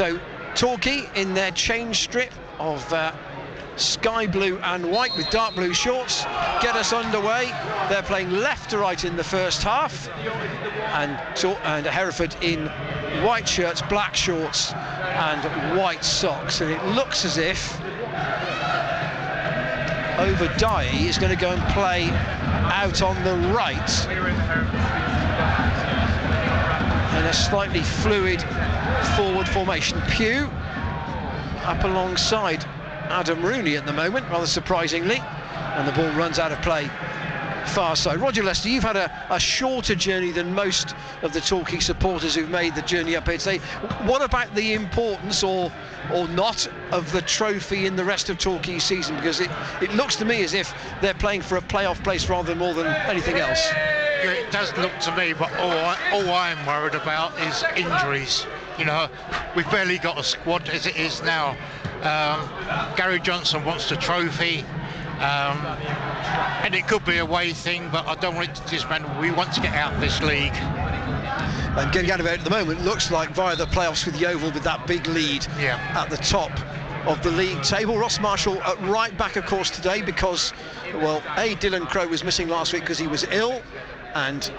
So Torquay in their change strip of sky blue and white with dark blue shorts get us underway. They're playing left to right in the first half, and Hereford in white shirts, black shorts and white socks. And it looks as if Overdye is going to go and play out on the right in a slightly fluid forward formation. Pugh up alongside Adam Rooney at the moment, rather surprisingly, and the ball runs out of play far side. Roger Lester, you've had a shorter journey than most of the Torquay supporters who've made the journey up here today. What about the importance or not of the trophy in the rest of Torquay's season? Because it looks to me as if they're playing for a playoff place rather than more than anything else. Yeah, it does look to me, but all I'm worried about is injuries. You know, we've barely got a squad as it is now. Gary Johnson wants the trophy, and it could be a away thing, but I don't want it to dismantle. We want to get out of this league. And getting out of it at the moment looks like via the playoffs with Yeovil with that big lead at the top of the league table. Ross Marshall at right back, of course, today because, well, Dylan Crowe was missing last week because he was ill, and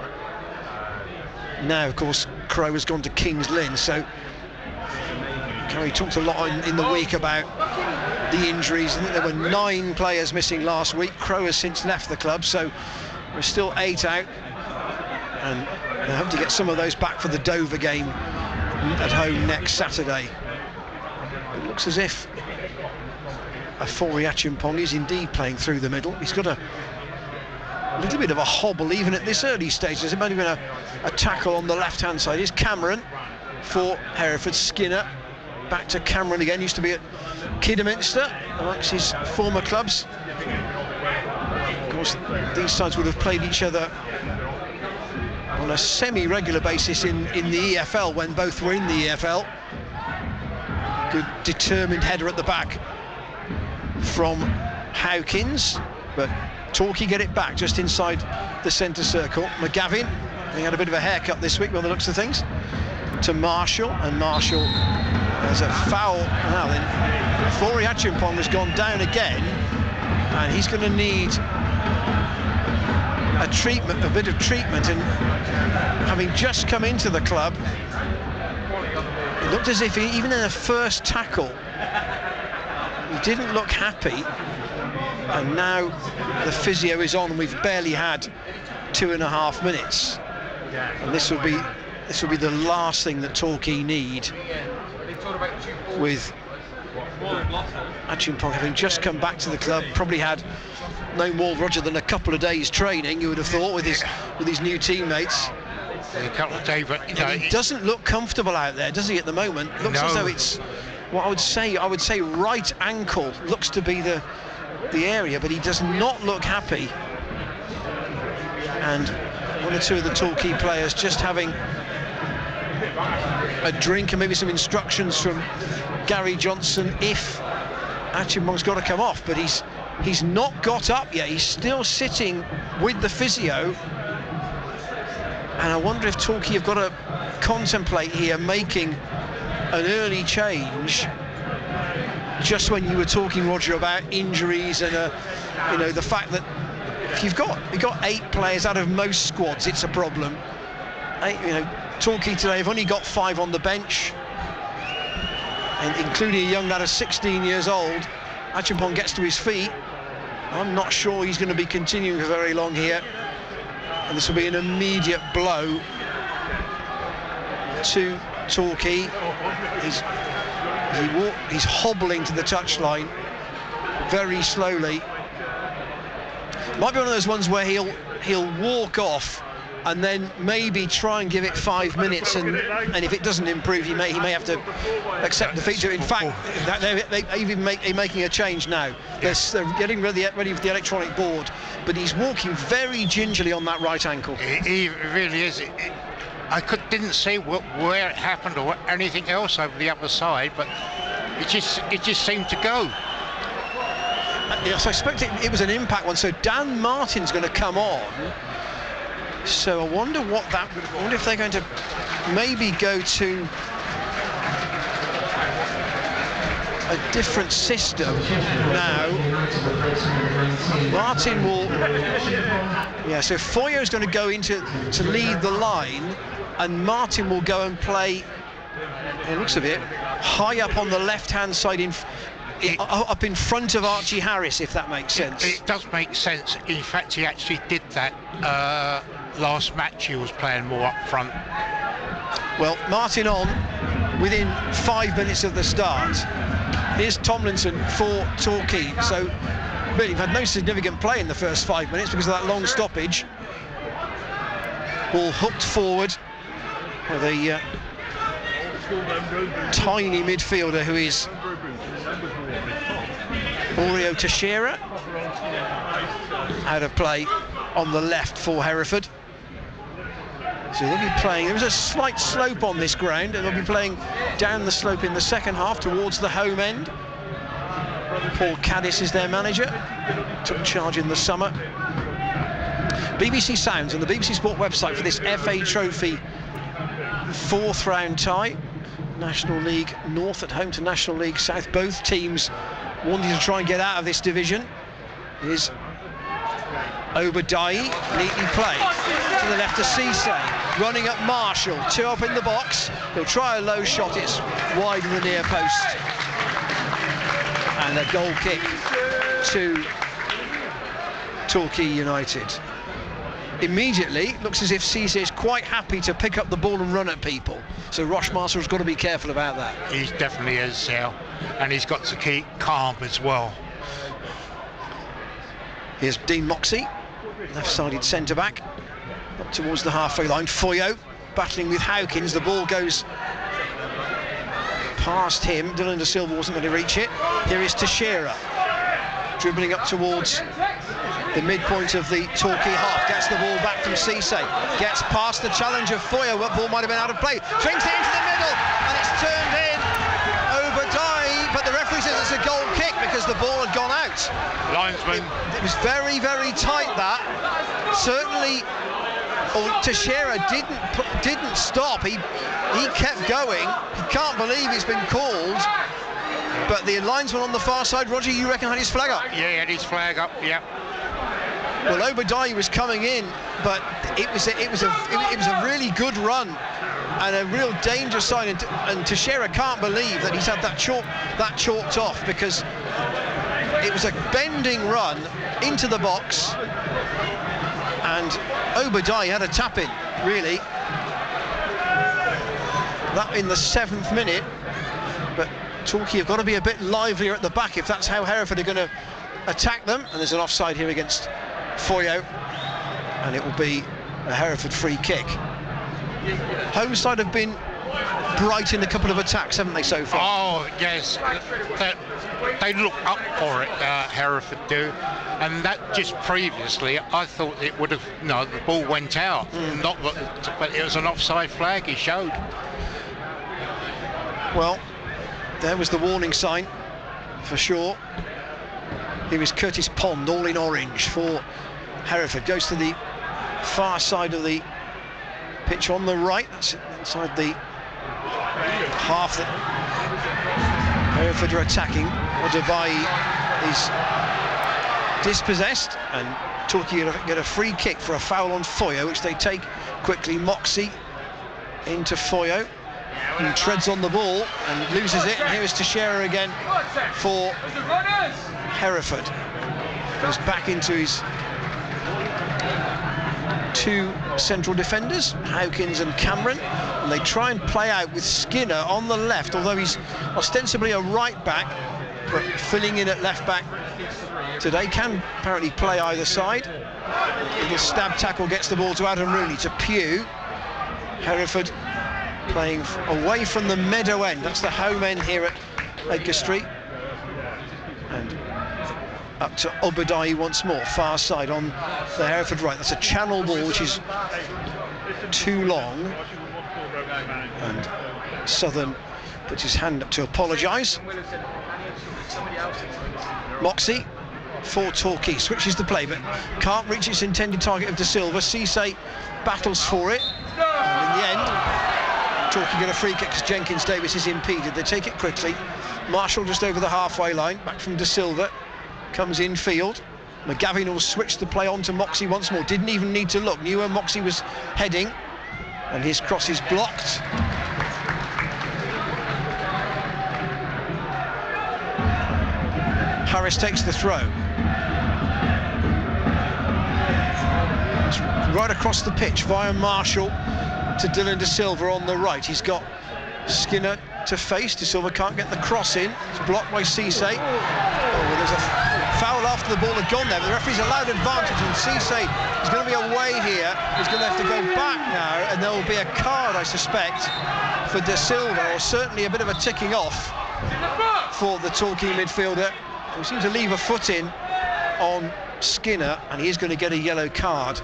now, of course, Crowe has gone to Kings Lynn. So Gary talked a lot in the week about the injuries. I think there were 9 players missing last week. Crowe has since left the club, so we're still 8 out, and I hope to get some of those back for the Dover game at home next Saturday. It looks as if Afori Achimpong is indeed playing through the middle. He's got a little bit of a hobble even at this early stage. There's only been a tackle on the left-hand side. Here's Cameron for Hereford. Skinner back to Cameron again. Used to be at Kidderminster amongst his former clubs. Of course, these sides would have played each other on a semi-regular basis in the EFL when both were in the EFL. Good determined header at the back from Howkins, but Torquay get it back just inside the centre circle. McGavin, he had a bit of a haircut this week by the looks of things, to Marshall, and Marshall has a foul. Now then, Afori Achimpong has gone down again, and he's going to need a bit of treatment, and having just come into the club, it looked as if even in the first tackle he didn't look happy, and now the physio is on, and we've barely had 2.5 minutes, and this will be the last thing that Torquay need, with Achimpong having just come back to the club, probably had no more, Roger, than a couple of days training, you would have thought, with his new teammates. A couple of days, but he doesn't look comfortable out there, does he, at the moment? Looks as though it's what I would say right ankle looks to be the area, but he does not look happy. And one or two of the Torquay players just having a drink and maybe some instructions from Gary Johnson if Achimpong's got to come off, but he's not got up yet. He's still sitting with the physio, and I wonder if Torquay have got to contemplate here making an early change, just when you were talking, Roger, about injuries and the fact that if you've got 8 players out of most squads, it's a problem. Torquay today have only got 5 on the bench, and including a young lad of 16 years old. Achimpong gets to his feet. I'm not sure he's going to be continuing for very long here, and this will be an immediate blow to Torquay. He's hobbling to the touchline very slowly. Might be one of those ones where he'll walk off and then maybe try and give it 5 minutes, and if it doesn't improve, he may have to accept defeat. In fact, they're even making a change now. They're getting ready for the electronic board, but he's walking very gingerly on that right ankle. He really is. I didn't see where it happened or anything else over the other side, but it just seemed to go. Yes, I expect it was an impact one. So Dan Martin's going to come on. So I wonder if they're going to maybe go to a different system now. Martin will, so Foyo's going to go into to lead the line, and Martin will go and play, it looks a bit high up on the left-hand side, up in front of Archie Harris, if that makes sense. It does make sense. In fact, he actually did that last match. He was playing more up front. Well, Martin on within 5 minutes of the start. Here's Tomlinson for Torquay. So really, we've had no significant play in the first 5 minutes because of that long stoppage. Ball hooked forward with a tiny midfielder who is Oreo Teixeira, out of play on the left for Hereford. So they'll be playing, there was a slight slope on this ground, and they'll be playing down the slope in the second half towards the home end. Paul Caddis is their manager, took charge in the summer. BBC Sounds and the BBC Sport website for this FA Trophy 4th round tie. National League North at home to National League South. Both teams wanting to try and get out of this division. Is Obadiah, neatly played to the left to Cisse, running up Marshall, 2 up in the box. He'll try a low shot, it's wide of the near post, and a goal kick to Torquay United. Immediately, looks as if Cisse is quite happy to pick up the ball and run at people. So Rochemaster's got to be careful about that. He definitely is, Sal, and he's got to keep calm as well. Here's Dean Moxey, left-sided centre-back, up towards the halfway line. Foyo battling with Howkins. The ball goes past him. Dylan De Silva wasn't going to reach it. Here is Teixeira, dribbling up towards the midpoint of the Torquay half, gets the ball back from Cisse, gets past the challenge of Foyo. What ball might have been out of play, swings it into the middle, and it's turned in. Obadiah, but the referee says it's a goal kick because the ball had gone out. Linesman. It was very, very tight, that. Certainly, Teixeira didn't stop. He kept going. He can't believe it's been called. But the linesman on the far side, Roger, you reckon had his flag up? Yeah, he had his flag up. Yeah. Well, Obadiah was coming in, but it was a really good run and a real danger sign. And Teixeira can't believe that he's had that chalked off, because it was a bending run into the box, and Obadiah had a tap in, really. That in the 7th minute, but Torquay have got to be a bit livelier at the back if that's how Hereford are going to attack them. And there's an offside here against Foyo, and it will be a Hereford free kick. Home side have been bright in a couple of attacks, haven't they, so far? Oh, yes. They look up for it, Hereford do. And that just previously, I thought it would have, the ball went out. But it was an offside flag he showed. Well, there was the warning sign, for sure. Here is Curtis Pond, all in orange for Hereford. Goes to the far side of the pitch on the right. That's inside the half that Hereford are attacking. Obadiah is dispossessed, and Torquay get a free kick for a foul on Foyo, which they take quickly. Moxey into Foyo, who treads on the ball and loses it. And here is Teixeira again for Hereford. Goes back into his 2 central defenders, Howkins and Cameron, and they try and play out with Skinner on the left, although he's ostensibly a right back, but filling in at left back today. Can apparently play either side. Little stab tackle gets the ball to Adam Rooney, to Pugh. Hereford playing away from the Meadow end. That's the home end here at Edgar Street. And up to Obadiah once more, far side on the Hereford right. That's a channel ball which is too long, and Southern puts his hand up to apologise. Moxey for Torquay, switches the play but can't reach its intended target of De Silva. Cisse battles for it, and in the end Torquay get a free kick because Jenkins Davis is impeded. They take it quickly. Marshall just over the halfway line, back from De Silva, comes in field. McGavin will switch the play on to Moxey once more. Didn't even need to look, knew where Moxey was heading, and his cross is blocked. Harris takes the throw. It's right across the pitch via Marshall to Dylan De Silva on the right. He's got Skinner to face. De Silva can't get the cross in. It's blocked by Cisse. Oh, well, there's a foul after the ball had gone there. The referee's allowed advantage, and Cisse is going to be away here. He's going to have to go back now, and there will be a card, I suspect, for De Silva, or certainly a bit of a ticking off for the Torquay midfielder, who seems to leave a foot in on Skinner, and he is going to get a yellow card,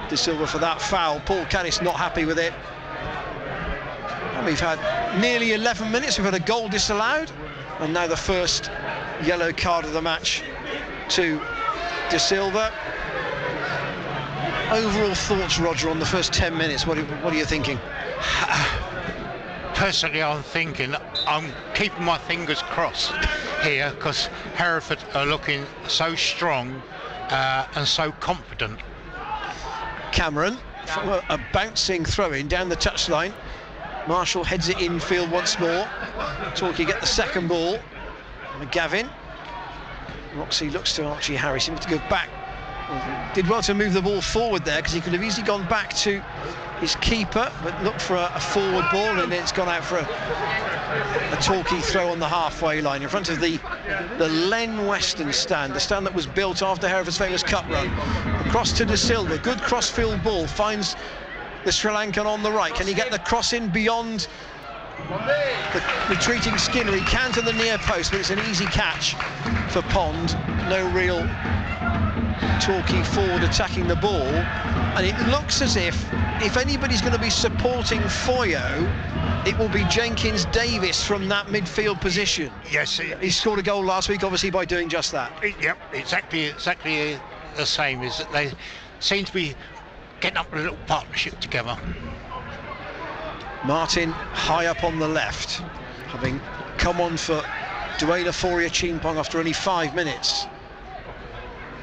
De Silva, for that foul. Paul Caddis not happy with it. And we've had nearly 11 minutes, we've had a goal disallowed, and now the first yellow card of the match to De Silva. Overall thoughts, Roger, on the first 10 minutes, what are you thinking? Personally, I'm keeping my fingers crossed here, because Hereford are looking so strong and so confident. Cameron, from a bouncing throw-in down the touchline. Marshall heads it infield once more. Torquay get the second ball. McGavin. Moxey looks to Archie Harris. He wants to go back. Did well to move the ball forward there, because he could have easily gone back to his keeper, but looked for a forward ball, and it's gone out for a Torquay throw on the halfway line in front of the Len Weston stand, the stand that was built after Hereford's famous cup run. Across to De Silva, good cross-field ball, finds the Sri Lankan on the right. Can he get the cross in beyond the retreating Skinner? He can to the near post, but it's an easy catch for Pond. No real Torquay forward attacking the ball, and it looks as if anybody's going to be supporting Foyo, it will be Jenkins Davis from that midfield position. Yes, he scored a goal last week, obviously, by doing just that. Yep, exactly the same. Is that they seem to be getting up a little partnership together. Martin high up on the left, having come on for Dwayne Aforia-Chimpong after only 5 minutes.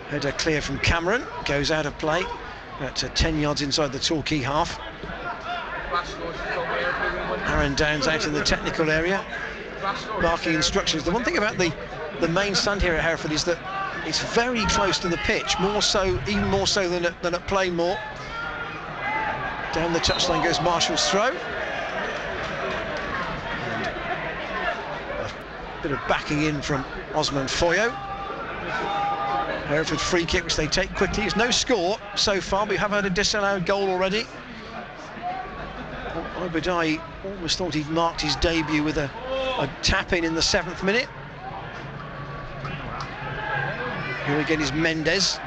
Header clear from Cameron, goes out of play at 10 yards inside the Torquay half. Aaron Downs out in the technical area, barking instructions. The one thing about the main stand here at Hereford is that it's very close to the pitch, even more so than at Plainmoor. Down the touchline goes Marshall's throw. And a bit of backing in from Osman Foyo. Hereford free kick, which they take quickly. It's no score so far, but we have had a disallowed goal already. Obadai almost thought he'd marked his debut with a tap-in the 7th minute. Here again is Mendes.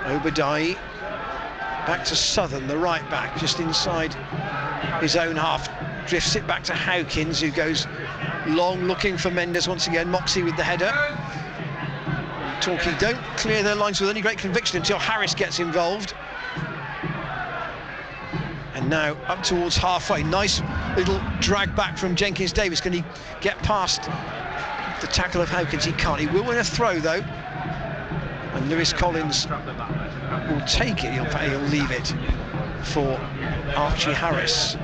Obadai back to Southern, the right back, just inside his own half. Drifts it back to Howkins, who goes long looking for Mendes once again. Moxey with the header. Torquay don't clear their lines with any great conviction until Harris gets involved. And now up towards halfway. Nice little drag back from Jenkins Davis. Can he get past the tackle of Howkins? He can't. He will win a throw though. And Lewis Collins will take it. He'll leave it for Archie Harris.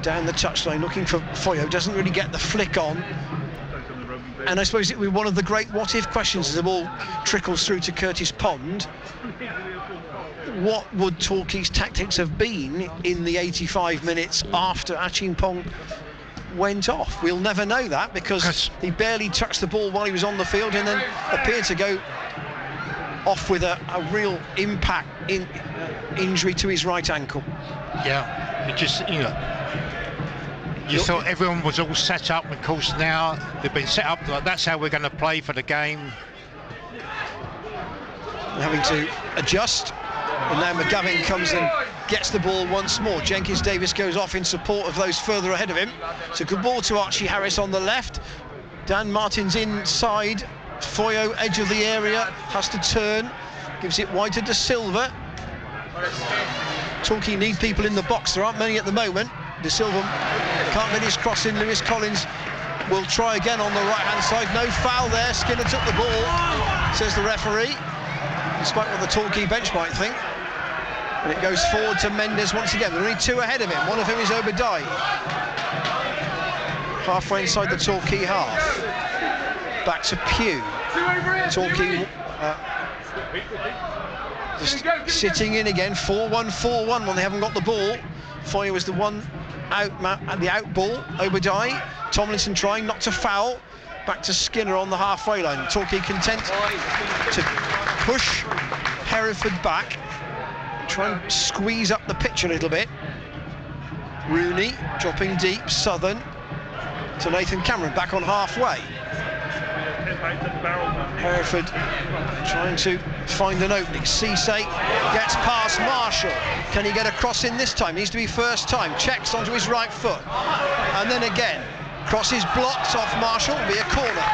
Down the touchline looking for Foyo. Doesn't really get the flick on. And I suppose it will be one of the great what-if questions as the ball trickles through to Curtis Pond. What would Torquay's tactics have been in the 85 minutes after Achimpong went off? We'll never know that, because he barely touched the ball while he was on the field and then appeared to go off with a real impact injury to his right ankle. Yeah, it just, you thought everyone was all set up, and of course now they've been set up like that's how we're going to play for the game. Having to adjust, and now McGavin comes and gets the ball once more. Jenkins Davis goes off in support of those further ahead of him. It's a good ball to Archie Harris on the left. Dan Martin's inside. Foyo, edge of the area, has to turn. Gives it wide to De Silva. Torquay need people in the box. There aren't many at the moment. De Silva can't get his cross in. Lewis Collins will try again on the right-hand side. No foul there. Skinner took the ball, says the referee, despite what the Torquay bench might think. And it goes forward to Mendes once again. There are only two ahead of him, one of whom is Obadiah. Halfway inside the Torquay half. Back to Pugh. Torquay just sitting in again. 4-1-4-1 when they haven't got the ball. Foyer was the one out at the out ball. Obadiah. Tomlinson trying not to foul. Back to Skinner on the halfway line. Torquay content to push Hereford back. Try and squeeze up the pitch a little bit. Rooney dropping deep. Southern to Nathan Cameron, back on halfway. Hereford trying to find an opening. Cisse gets past Marshall. Can he get a cross in this time? Needs to be first time. Checks onto his right foot. And then again. Crosses blocked off Marshall. Will be a corner.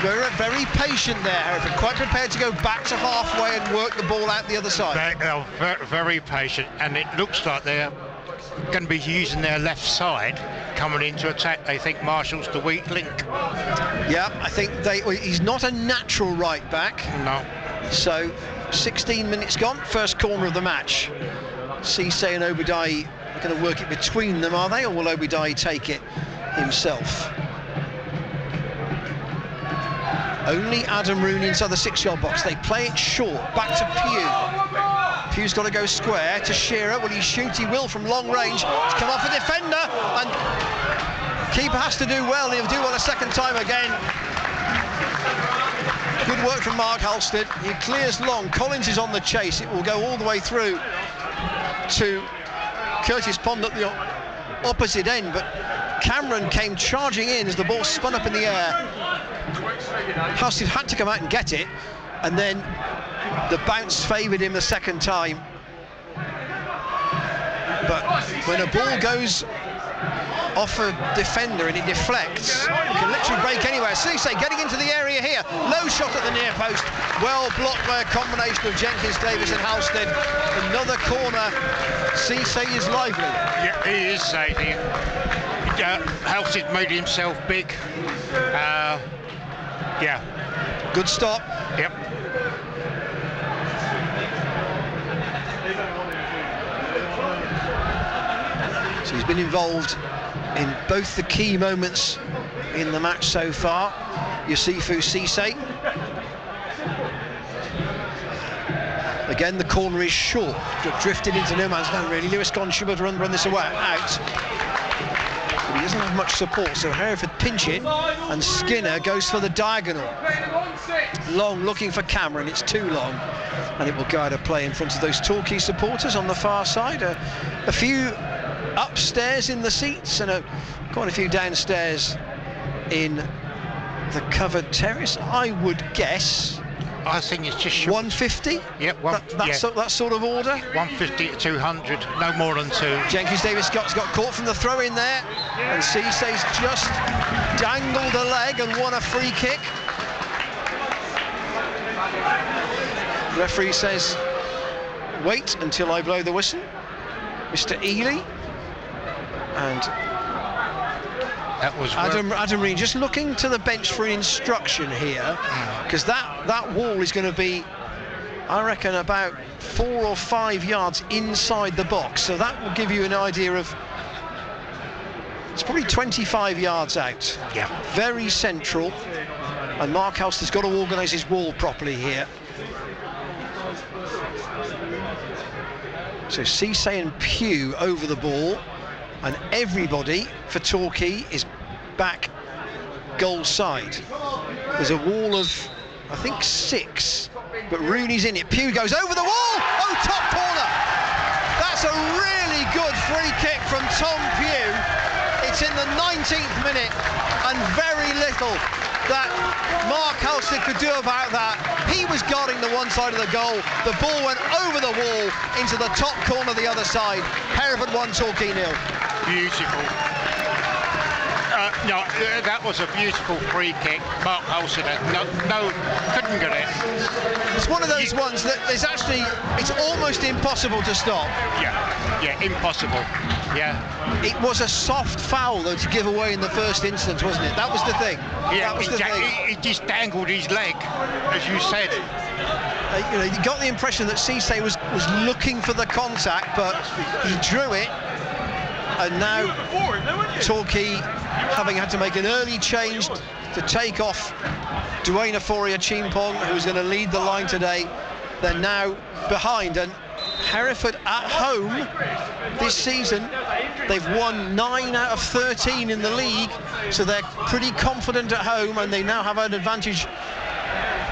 Very, very patient there, Hereford. Quite prepared to go back to halfway and work the ball out the other side. Very, very patient. And it looks like they're going to be using their left side coming into attack. They think Marshall's the weak link. Yeah, I think he's not a natural right back. No. So 16 minutes gone, first corner of the match. Cisse and Obadiah are going to work it between them, are they, or will Obadiah take it himself? Only Adam Rooney inside the 6-yard box. They play it short, back to Pugh. Pugh's got to go square to Shearer. Will he shoot? He will from long range. It's come off a defender, and keeper has to do well. He'll do well a second time again. Good work from Mark Halstead. He clears long. Collins is on the chase. It will go all the way through to Curtis Pond at the opposite end, but Cameron came charging in as the ball spun up in the air. Halstead had to come out and get it, and then the bounce favoured him the second time. But when a ball goes off a defender and it deflects, it can literally break anywhere. Cisse getting into the area here. Low shot at the near post. Well blocked by a combination of Jenkins, Davis and Halstead. Another corner. Cisse is lively. Yeah, he is, Sadie. Halstead made himself big. Yeah. Good stop. Yep. So he's been involved in both the key moments in the match so far. Yusufu Cisse. Again, the corner is short. Drifted into no man's land, really. Lewis Collins should have run this away out. But he doesn't have much support, so Hereford pinch it, and Skinner goes for the diagonal. Long looking for Cameron. It's too long, and it will go out of play in front of those Torquay supporters on the far side. A few upstairs in the seats and quite a few downstairs in the covered terrace. I would guess. I think it's just short. 150. Yep, that sort of order. 150 to 200, no more than 2. Jenkins Davis got caught from the throw in there, and Cisse's just dangled a leg and won a free kick. The referee says, wait until I blow the whistle. Mr. Ely. And that was Adam Reed just looking to the bench for an instruction here, because that wall is going to be, I reckon, about 4 or 5 yards inside the box. So that will give you an idea of, it's probably 25 yards out. Yeah. Very central. And Mark Halstead's got to organise his wall properly here. So Cisse and Pugh over the ball, and everybody for Torquay is back goal side. There's a wall of, I think, 6, but Rooney's in it. Pugh goes over the wall. Oh, top corner. That's a really good free kick from Tom Pugh. It's in the 19th minute, and very little that Mark Halstead could do about that. He was guarding the one side of the goal. The ball went over the wall into the top corner the other side. Hereford 1, Torquay 0. Beautiful. No, that was a beautiful free kick. Mark Halstead, no, couldn't get it. It's one of those ones that there's actually, it's almost impossible to stop. Yeah, impossible. Yeah. It was a soft foul, though, to give away in the first instance, wasn't it? That was the thing. Yeah, that was the thing. He just dangled his leg, as you said. You got the impression that Cisse was looking for the contact, but he drew it. And now Torquay, having had to make an early change to take off Dwayne Aforia-Chimpong, who's going to lead the line today, they're now behind. And Hereford at home this season, they've won 9 out of 13 in the league, so they're pretty confident at home, and they now have an advantage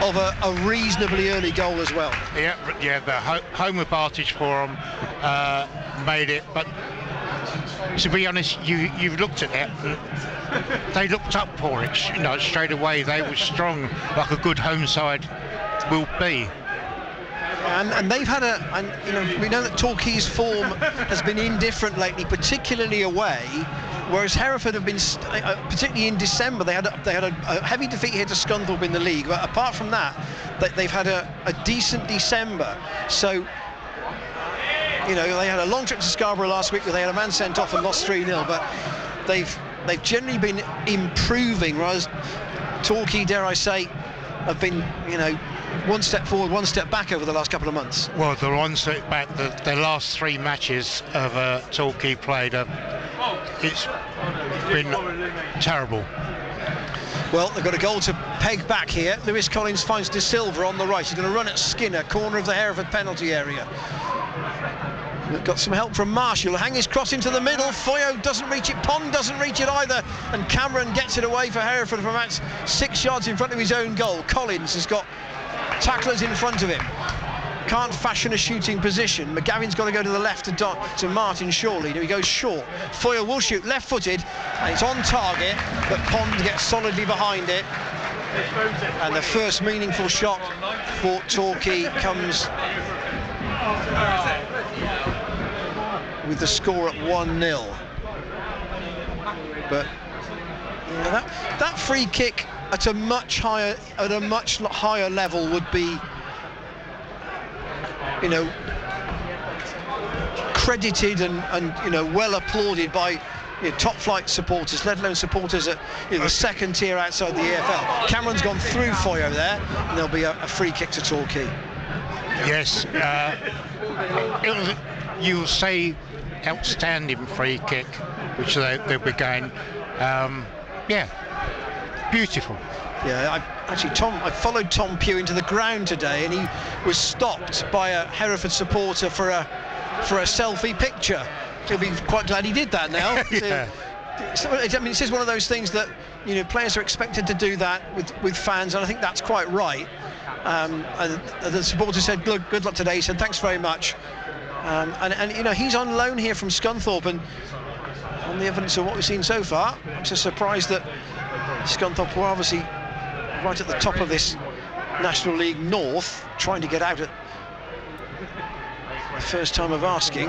of a reasonably early goal as well. Yeah, the home advantage for them made it, but to be honest, you've looked at it. They looked up for it, straight away. They were strong, like a good home side will be. And they've had we know that Torquay's form has been indifferent lately, particularly away. Whereas Hereford have been, particularly in December, they had a heavy defeat here to Scunthorpe in the league. But apart from that, they've had a decent December. So, they had a long trip to Scarborough last week where they had a man sent off and lost 3-0. But they've generally been improving, whereas Torquay, dare I say, have been, one step forward, one step back over the last couple of months. Well, the one step back, the last 3 matches of Torquay played, it's been terrible. Well, they've got a goal to peg back here. Lewis Collins finds De Silva on the right. He's going to run at Skinner, corner of the Hereford penalty area. We've got some help from Marshall. Hang his cross into the middle. Foyo doesn't reach it. Pond doesn't reach it either. And Cameron gets it away for Hereford from about 6 yards in front of his own goal. Collins has got tacklers in front of him. Can't fashion a shooting position. McGavin's got to go to the left to Martin Shawley. He goes short. Foyle will shoot left-footed, and it's on target, but Pond gets solidly behind it. And the first meaningful shot for Torquay comes with the score at 1-0. But that free kick at a much higher level would be, credited and well applauded by top flight supporters, let alone supporters at the second tier outside the EFL. Cameron's gone through Foyo there, and there'll be a free kick to Torquay. Yes, you'll say outstanding free kick, which they'll be going. Beautiful. Yeah, I followed Tom Pugh into the ground today, and he was stopped by a Hereford supporter for a selfie picture. He'll be quite glad he did that now. Yeah. It's just one of those things that players are expected to do that with fans, and I think that's quite right. And the supporter said, "Good luck today." He said, "Thanks very much." And he's on loan here from Scunthorpe, and on the evidence of what we've seen so far, I'm just surprised that Scunthorpe were obviously right at the top of this National League North, trying to get out at the first time of asking.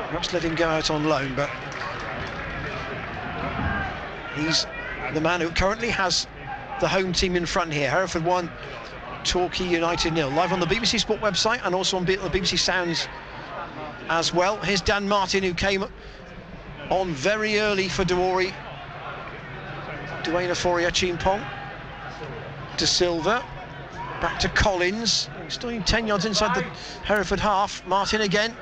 Perhaps let him go out on loan, but he's the man who currently has the home team in front here. Hereford 1, Torquay United 0. Live on the BBC Sport website and also on the BBC Sounds as well. Here's Dan Martin, who came on very early for Dwayne Aforia-Chimpong. De Silva, back to Collins, still 10 yards inside the Hereford half. Martin again.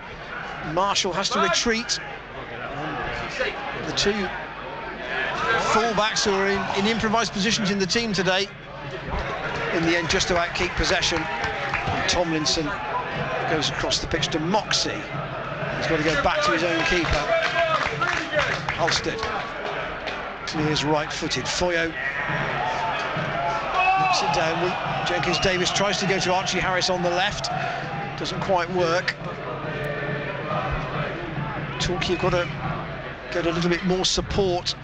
Marshall has to retreat. The two full-backs who are in improvised positions in the team today, in the end, just about keep possession. And Tomlinson goes across the pitch to Moxey. He's got to go back to his own keeper, Halstead. He is right-footed. Foyo knocks it down. Jenkins-Davis tries to go to Archie Harris on the left. Doesn't quite work. Torquay have got to get a little bit more support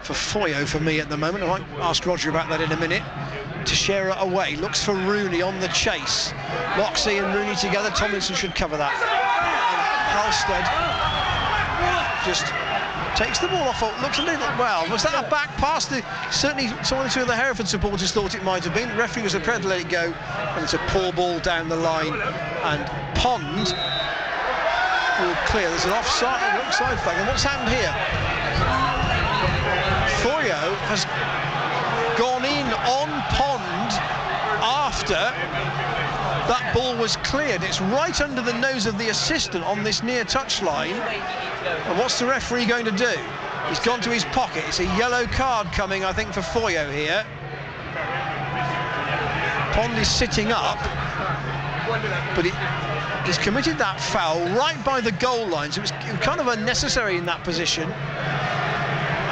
for Foyo for me at the moment. I might ask Roger about that in a minute. Teixeira away, looks for Rooney on the chase. Moxey and Rooney together. Tomlinson should cover that. And Halstead just takes the ball off. Looks a little, well, was that a back pass? Certainly some of the Hereford supporters thought it might have been. The referee was prepared to let it go, and it's a poor ball down the line, and Pond will clear. There's an offside flag, and what's happened here? Foyo has gone in on Pond after that ball was cleared. It's right under the nose of the assistant on this near touchline. And what's the referee going to do? He's gone to his pocket. It's a yellow card coming, I think, for Foyo here. Pond is sitting up, but he's committed that foul right by the goal line, so it was kind of unnecessary in that position.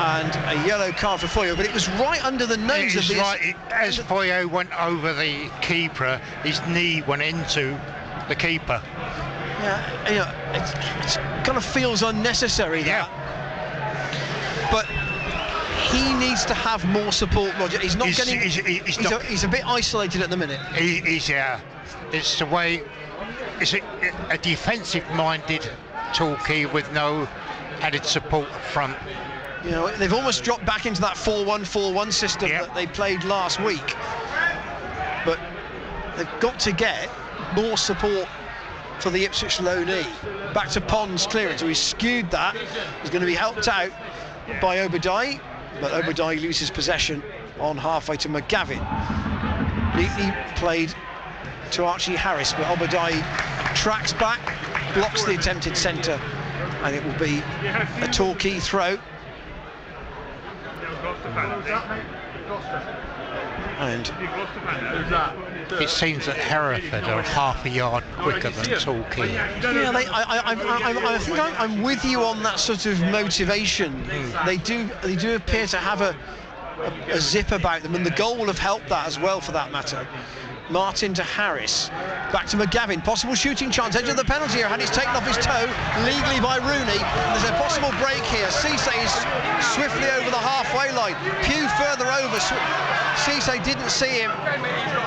And a yellow card for Foyo, but it was right under the nose of the... Right, as Foyo went over the keeper, his knee went into the keeper. Yeah, you know, it kind of feels unnecessary, that. But he needs to have more support, Roger. He's not getting... He's a bit isolated at the minute. It's the way... It's a defensive-minded Torquay with no added support up front. You know, they've almost dropped back into that 4-1-4-1 system that they played last week. But they've got to get more support for the Ipswich low knee. Back to Pond's clearance, so he skewed that. He's going to be helped out by Obadiah, but Obadiah loses possession on halfway to McGavin. Neatly played to Archie Harris, but Obadiah tracks back, blocks the attempted centre, and it will be a Torquay throw. And it seems that Hereford are half a yard quicker than Torquay. Yeah, I think I'm with you on that sort of motivation. They do appear to have a zip about them, and the goal will have helped that as well, for that matter. Martin to Harris, back to McGavin, possible shooting chance, edge of the penalty area, and he's taken off his toe legally by Rooney. There's a possible break here. Cisse is swiftly over the halfway line, Pugh further over. Cisse didn't see him,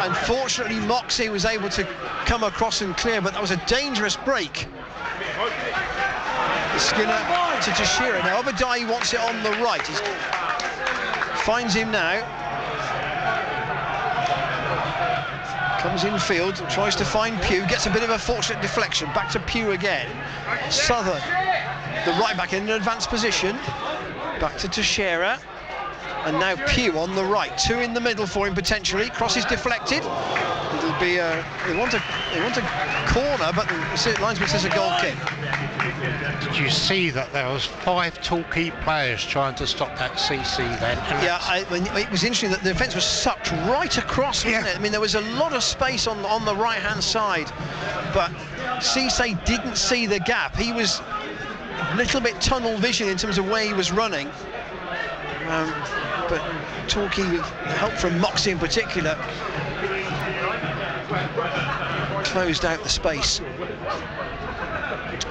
unfortunately Moxie was able to come across and clear, but that was a dangerous break. Skinner to Tashira. Now Obadiah wants it on the right. He finds him now. Comes in field, tries to find Pugh, gets a bit of a fortunate deflection. Back to Pugh again. Southern, the right back in an advanced position. Back to Teixeira. And now Pugh on the right. Two in the middle for him potentially. Cross is deflected. It'll be they want a corner, but the linesman says a goal kick. Did you see that there was 5 Torquay players trying to stop that CC then? Yeah, it was interesting that the defence was sucked right across, wasn't it? I mean, there was a lot of space on the right-hand side, but Cisse didn't see the gap. He was a little bit tunnel vision in terms of where he was running. But Torquay, with help from Moxie in particular, closed out the space.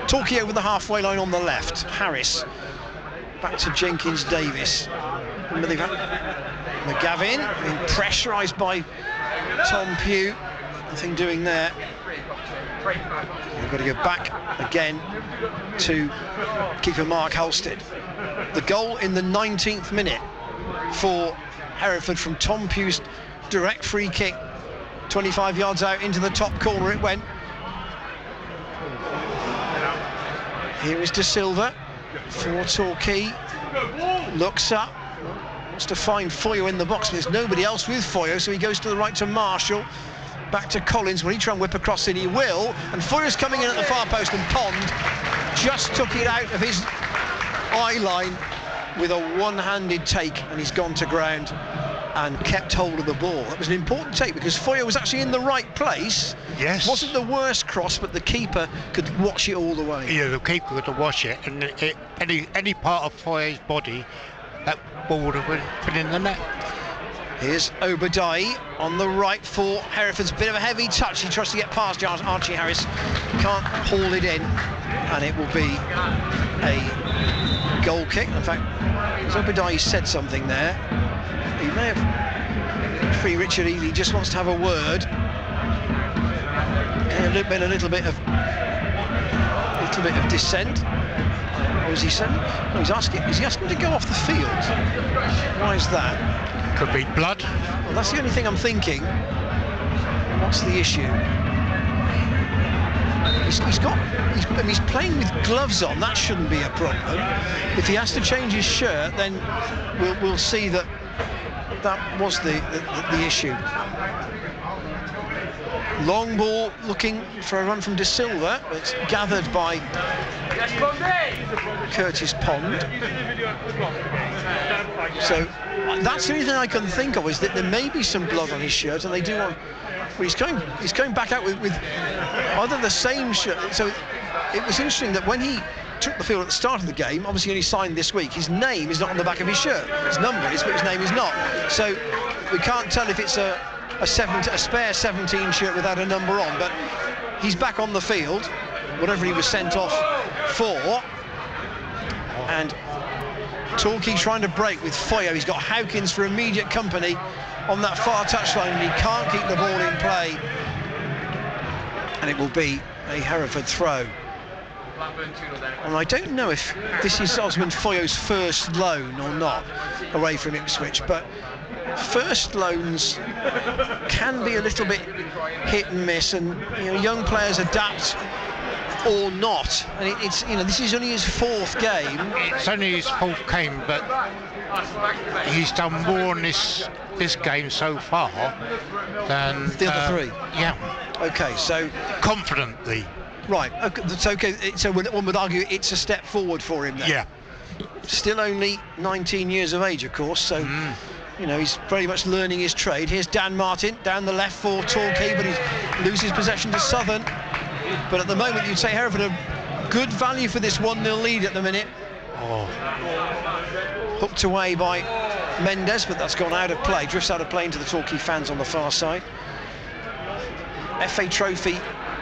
Torquay over the halfway line on the left. Harris back to Jenkins Davis. McGavin being pressurised by Tom Pugh. Nothing doing there. We've got to go back again to keeper Mark Halstead. The goal in the 19th minute for Hereford from Tom Pugh's direct free kick. 25 yards out into the top corner it went. Here is De Silva for Torquay. Looks up, wants to find Foyo in the box. There's nobody else with Foyo, so he goes to the right to Marshall. Back to Collins. Will he try and whip across it? He will. And Foyo's coming in at the far post, and Pond just took it out of his eye line with a one-handed take, and he's gone to ground and kept hold of the ball. That was an important take because Foyo was actually in the right place. Yes. Wasn't the worst cross, but the keeper could watch it all the way. Yeah, the keeper could watch it, and any part of Foyo's body, that ball would have been in the net. Here's Obadiah on the right for Hereford's. Bit of a heavy touch. He tries to get past Archie Harris. Can't haul it in, and it will be a goal kick. In fact, as Obadiah said something there, he may have... Free Richard Ely just wants to have a word. A little bit of dissent. Or is he saying? No, he's asking. Is he asking to go off the field? Why is that? Could be blood. Well, that's the only thing I'm thinking. What's the issue? He's playing with gloves on. That shouldn't be a problem. If he has to change his shirt, then we'll see that was the issue. Long ball looking for a run from De Silva. It's gathered by Curtis Pond. So that's the only thing I can think of, is that there may be some blood on his shirt, and they do want. Well, he's going back out with either the same shirt. So it was interesting that when he took the field at the start of the game, obviously only signed this week, his name is not on the back of his shirt. His number is, but his name is not. So we can't tell if it's a spare 17 shirt without a number on, but he's back on the field, whatever he was sent off for. And Torquay trying to break with Foyo. He's got Howkins for immediate company on that far touchline, and he can't keep the ball in play, and it will be a Hereford throw. And I don't know if this is Osmond Foyo's first loan or not away from Ipswich, but first loans can be a little bit hit and miss, and young players adapt or not. And it's this is only his fourth game. It's only his fourth game, but he's done more in this game so far than the other three. Yeah. Okay, so confidently. Right. Okay, it's okay. So one would argue it's a step forward for him then. Yeah. Still only 19 years of age, of course. So. He's very much learning his trade. Here's Dan Martin down the left for Torquay, but he loses possession to Southern. But at the moment, you'd say Hereford are good value for this 1-0 lead at the minute. Hooked away by Mendes, but that's gone out of play. Drifts out of play into the Torquay fans on the far side. FA Trophy,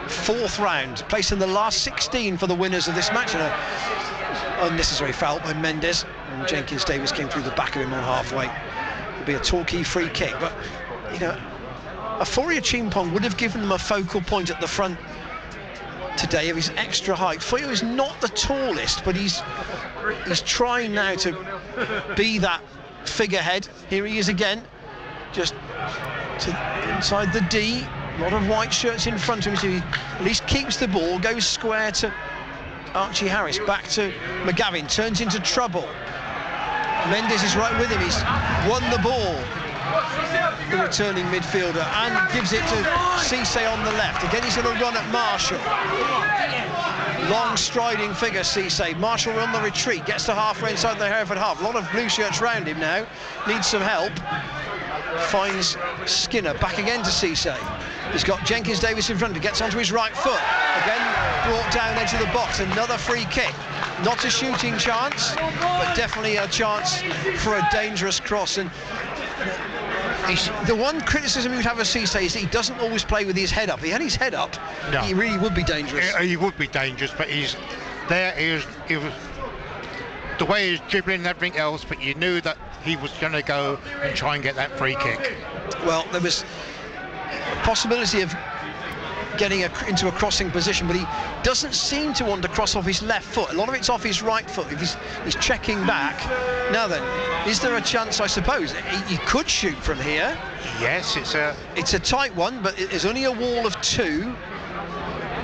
4th round. Placed in the last 16 for the winners of this match. And an unnecessary foul by Mendes. And Jenkins Davis came through the back of him on halfway. Be a Torquay free kick, but Aforia Chimpong would have given them a focal point at the front today of his extra height. Foyo is not the tallest, but he's trying now to be that figurehead. Here he is again, just to inside the D. A lot of white shirts in front of him, so he at least keeps the ball, goes square to Archie Harris, back to McGavin, turns into trouble. Mendes is right with him. He's won the ball, the returning midfielder, and gives it to Cisse on the left. Again, he's going to run at Marshall. Long striding figure, Cisse. Marshall on the retreat, gets to halfway inside the Hereford half. A lot of blue shirts round him now. Needs some help. Finds Skinner, back again to Cisse. He's got Jenkins Davis in front, he gets onto his right foot. Again, brought down edge of the box, another free kick. Not a shooting chance, but definitely a chance for a dangerous cross. And the one criticism you'd have of Cisse is that he doesn't always play with his head up. If he had his head up, no, he really would be dangerous. He would be dangerous, but he's there. He was the way he's dribbling and everything else, but you knew that he was going to go and try and get that free kick. Well, there was a possibility of getting into a crossing position, but he doesn't seem to want to cross off his left foot. A lot of it's off his right foot. If he's checking back. Now then, is there a chance? I suppose he could shoot from here. Yes, it's a tight one, but there's only a wall of 2.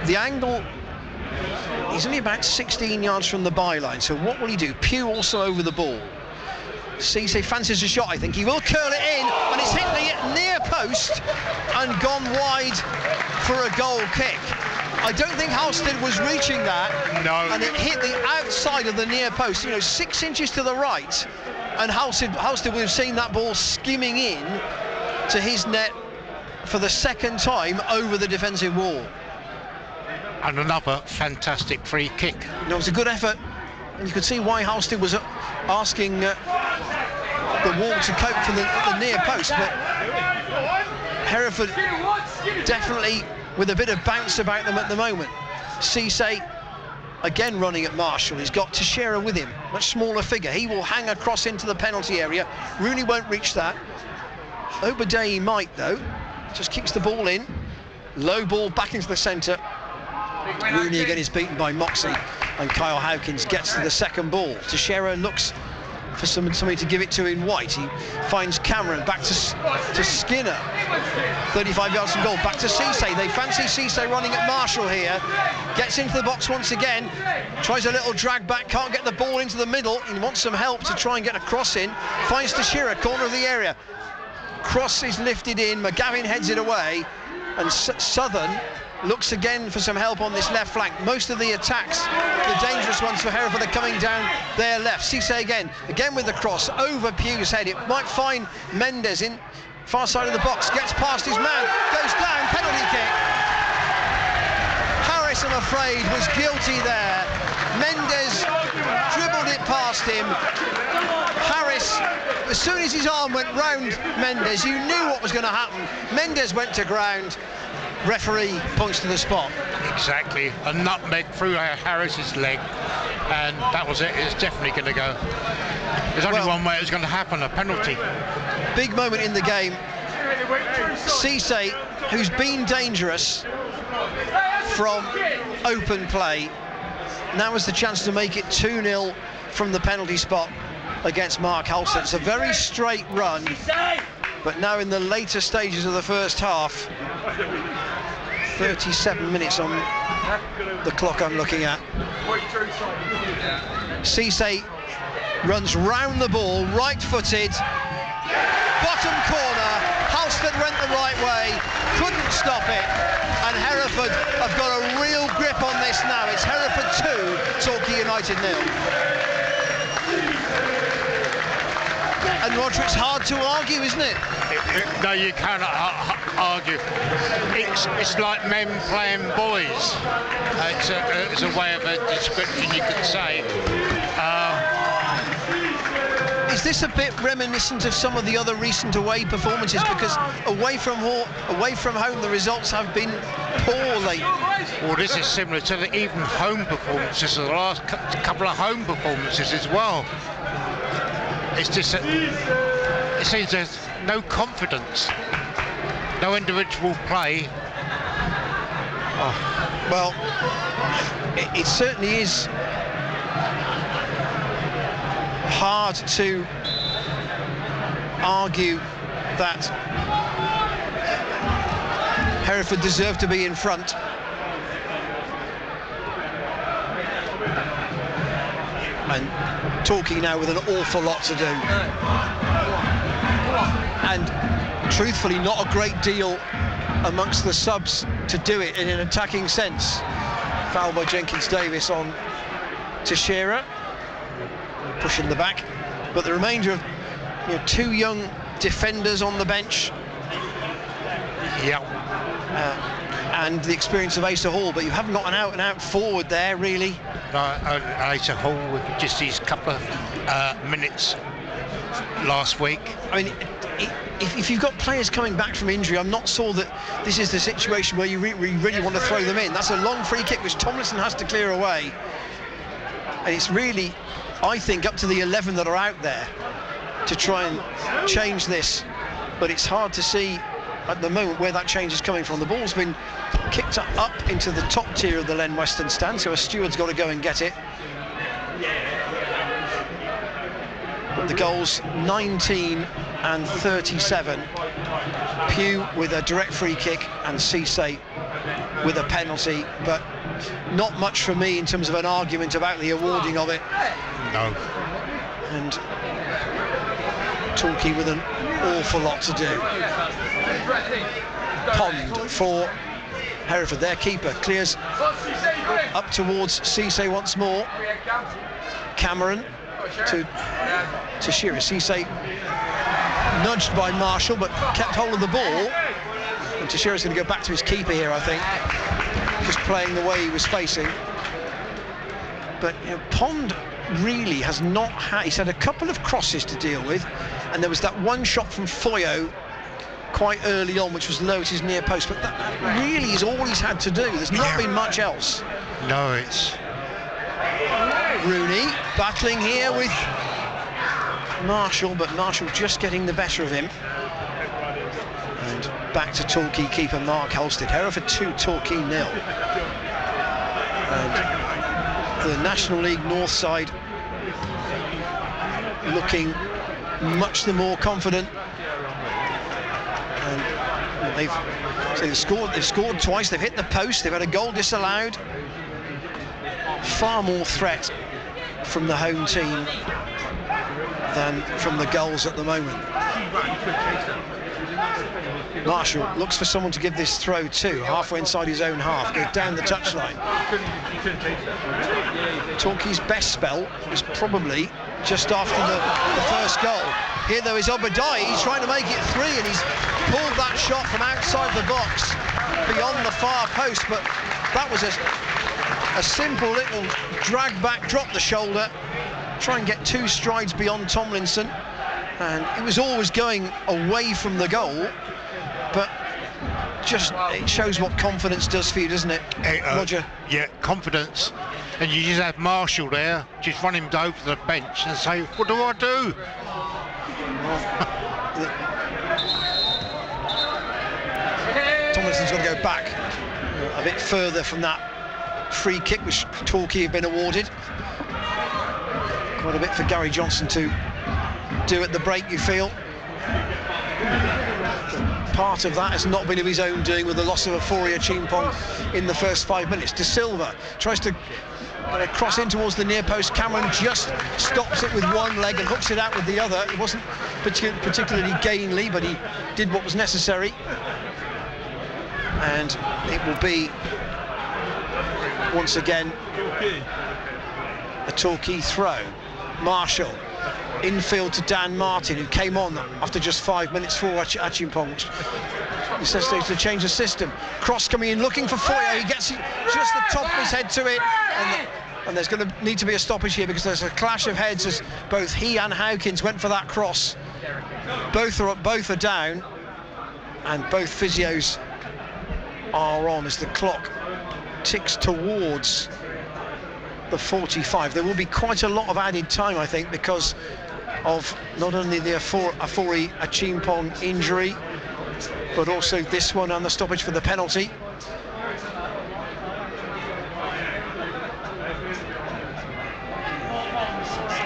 The angle, he's only about 16 yards from the byline, so what will he do? Pugh also over the ball. Cisse fancies a shot, I think. He will curl it in, and it's hit the near post and gone wide for a goal kick. I don't think Halstead was reaching that. No. And it hit the outside of the near post, 6 inches to the right. And Halstead would have seen that ball skimming in to his net for the second time over the defensive wall. And another fantastic free kick. It was a good effort. And you could see why Halstead was asking the wall to cope for the near post, but Hereford definitely with a bit of bounce about them at the moment. Cisse again running at Marshall. He's got Teixeira with him, much smaller figure. He will hang across into the penalty area. Rooney won't reach that. Obadeyi might though. Just kicks the ball in. Low ball back into the centre. Rooney again is beaten by Moxey. And Kyle Howkins gets to the second ball. Teixeira looks for somebody to give it to in white. He finds Cameron, back to Skinner. 35 yards from goal, back to Cisse. They fancy Cisse running at Marshall here. Gets into the box once again. Tries a little drag back, can't get the ball into the middle. He wants some help to try and get a cross in. Finds Teixeira, corner of the area. Cross is lifted in, McGavin heads it away. And Southern looks again for some help on this left flank. Most of the attacks, the dangerous ones for Hereford, are coming down their left. Cisse again with the cross over Pugh's head. It might find Mendes in far side of the box, gets past his man, goes down, penalty kick. Harris, I'm afraid, was guilty there. Mendes dribbled it past him. Harris, as soon as his arm went round Mendes, you knew what was going to happen. Mendes went to ground. Referee points to the spot. Exactly, a nutmeg through Harris's leg, and that was it. It's definitely going to go. There's only one way it was going to happen, a penalty. Big moment in the game. Cisse, who's been dangerous from open play, now has the chance to make it 2-0 from the penalty spot against Mark Halstead. It's a very straight run, but now in the later stages of the first half, 37 minutes on the clock I'm looking at. Cisse runs round the ball, right-footed, bottom corner. Halstead went the right way, couldn't stop it, and Hereford have got a real grip on this now. It's Hereford 2, Torquay United 0. And Roger, it's hard to argue, isn't it? No, you cannot argue. It's like men playing boys. It's a way of a description you could say. Is this a bit reminiscent of some of the other recent away performances? Because away from home, the results have been poor lately. Well, this is similar to the even home performances, the last couple of home performances as well. It's just it seems there's no confidence, no individual play. Oh. Well, it certainly is hard to argue that Hereford deserve to be in front. And Torquay now with an awful lot to do. And truthfully, not a great deal amongst the subs to do it in an attacking sense. Foul by Jenkins-Davis on Teixeira, pushing the back. But the remainder of two young defenders on the bench. Yeah. And the experience of Asa Hall, but you haven't got an out-and-out forward there, really. Asa Hall with just these couple of minutes last week. I mean, if you've got players coming back from injury, I'm not sure that this is the situation where you really want to throw them in. That's a long free kick which Tomlinson has to clear away. And it's really, I think, up to the 11 that are out there to try and change this. But it's hard to see at the moment where that change is coming from. The ball's been kicked up into the top tier of the Len Western stand, so a steward's got to go and get it. But the goals 19 and 37. Pugh with a direct free kick and Cisse with a penalty, but not much for me in terms of an argument about the awarding of it. No. And Torquay with an awful lot to do. Pond for Hereford, their keeper, clears up towards Cisse once more. Cameron to Teixeira. Cisse nudged by Marshall, but kept hold of the ball. And Teixeira's going to go back to his keeper here, I think, just playing the way he was facing. But Pond really has not had. He's had a couple of crosses to deal with, and there was that one shot from Foyo quite early on, which was low at his near post, but that really is all he's had to do. There's not been much else. No, it's Rooney battling here with Marshall, but Marshall just getting the better of him. And back to Torquay keeper Mark Halstead. Hereford 2, Torquay 0. And the National League North side looking much the more confident. And they've scored twice, they've hit the post, they've had a goal disallowed. Far more threat from the home team than from the goals at the moment. Marshall looks for someone to give this throw to, halfway inside his own half, goes down the touchline. Torquay's best spell was probably just after the first goal. Here though is Obadiah, he's trying to make it 3, and he's pulled that shot from outside the box beyond the far post, but that was a simple little drag back, drop the shoulder, try and get 2 strides beyond Tomlinson, and it was always going away from the goal, but just it shows what confidence does for you, doesn't it, Roger? Yeah, confidence. And you just have Marshall there, just run him over to the bench and say, what do I do? Tomlinson's got to go back a bit further from that free kick which Torquay have been awarded. Quite a bit for Gary Johnson to do at the break, you feel. Part of that has not been of his own doing with the loss of Afori Achimpong in the first 5 minutes. De Silva tries to cross in towards the near post. Cameron just stops it with one leg and hooks it out with the other. It wasn't particularly gainly, but he did what was necessary. And it will be, once again, a Torquay throw. Marshall, infield to Dan Martin, who came on after just 5 minutes for Achimpong. Necessitates to change the system. Cross coming in, looking for Foyer. He gets just the top of his head to it, and there's going to need to be a stoppage here because there's a clash of heads as both he and Howkins went for that cross. Both are down, and both physios are on as the clock ticks towards the 45. There will be quite a lot of added time, I think, because of not only the Afori Achimpong injury, but also this one and the stoppage for the penalty.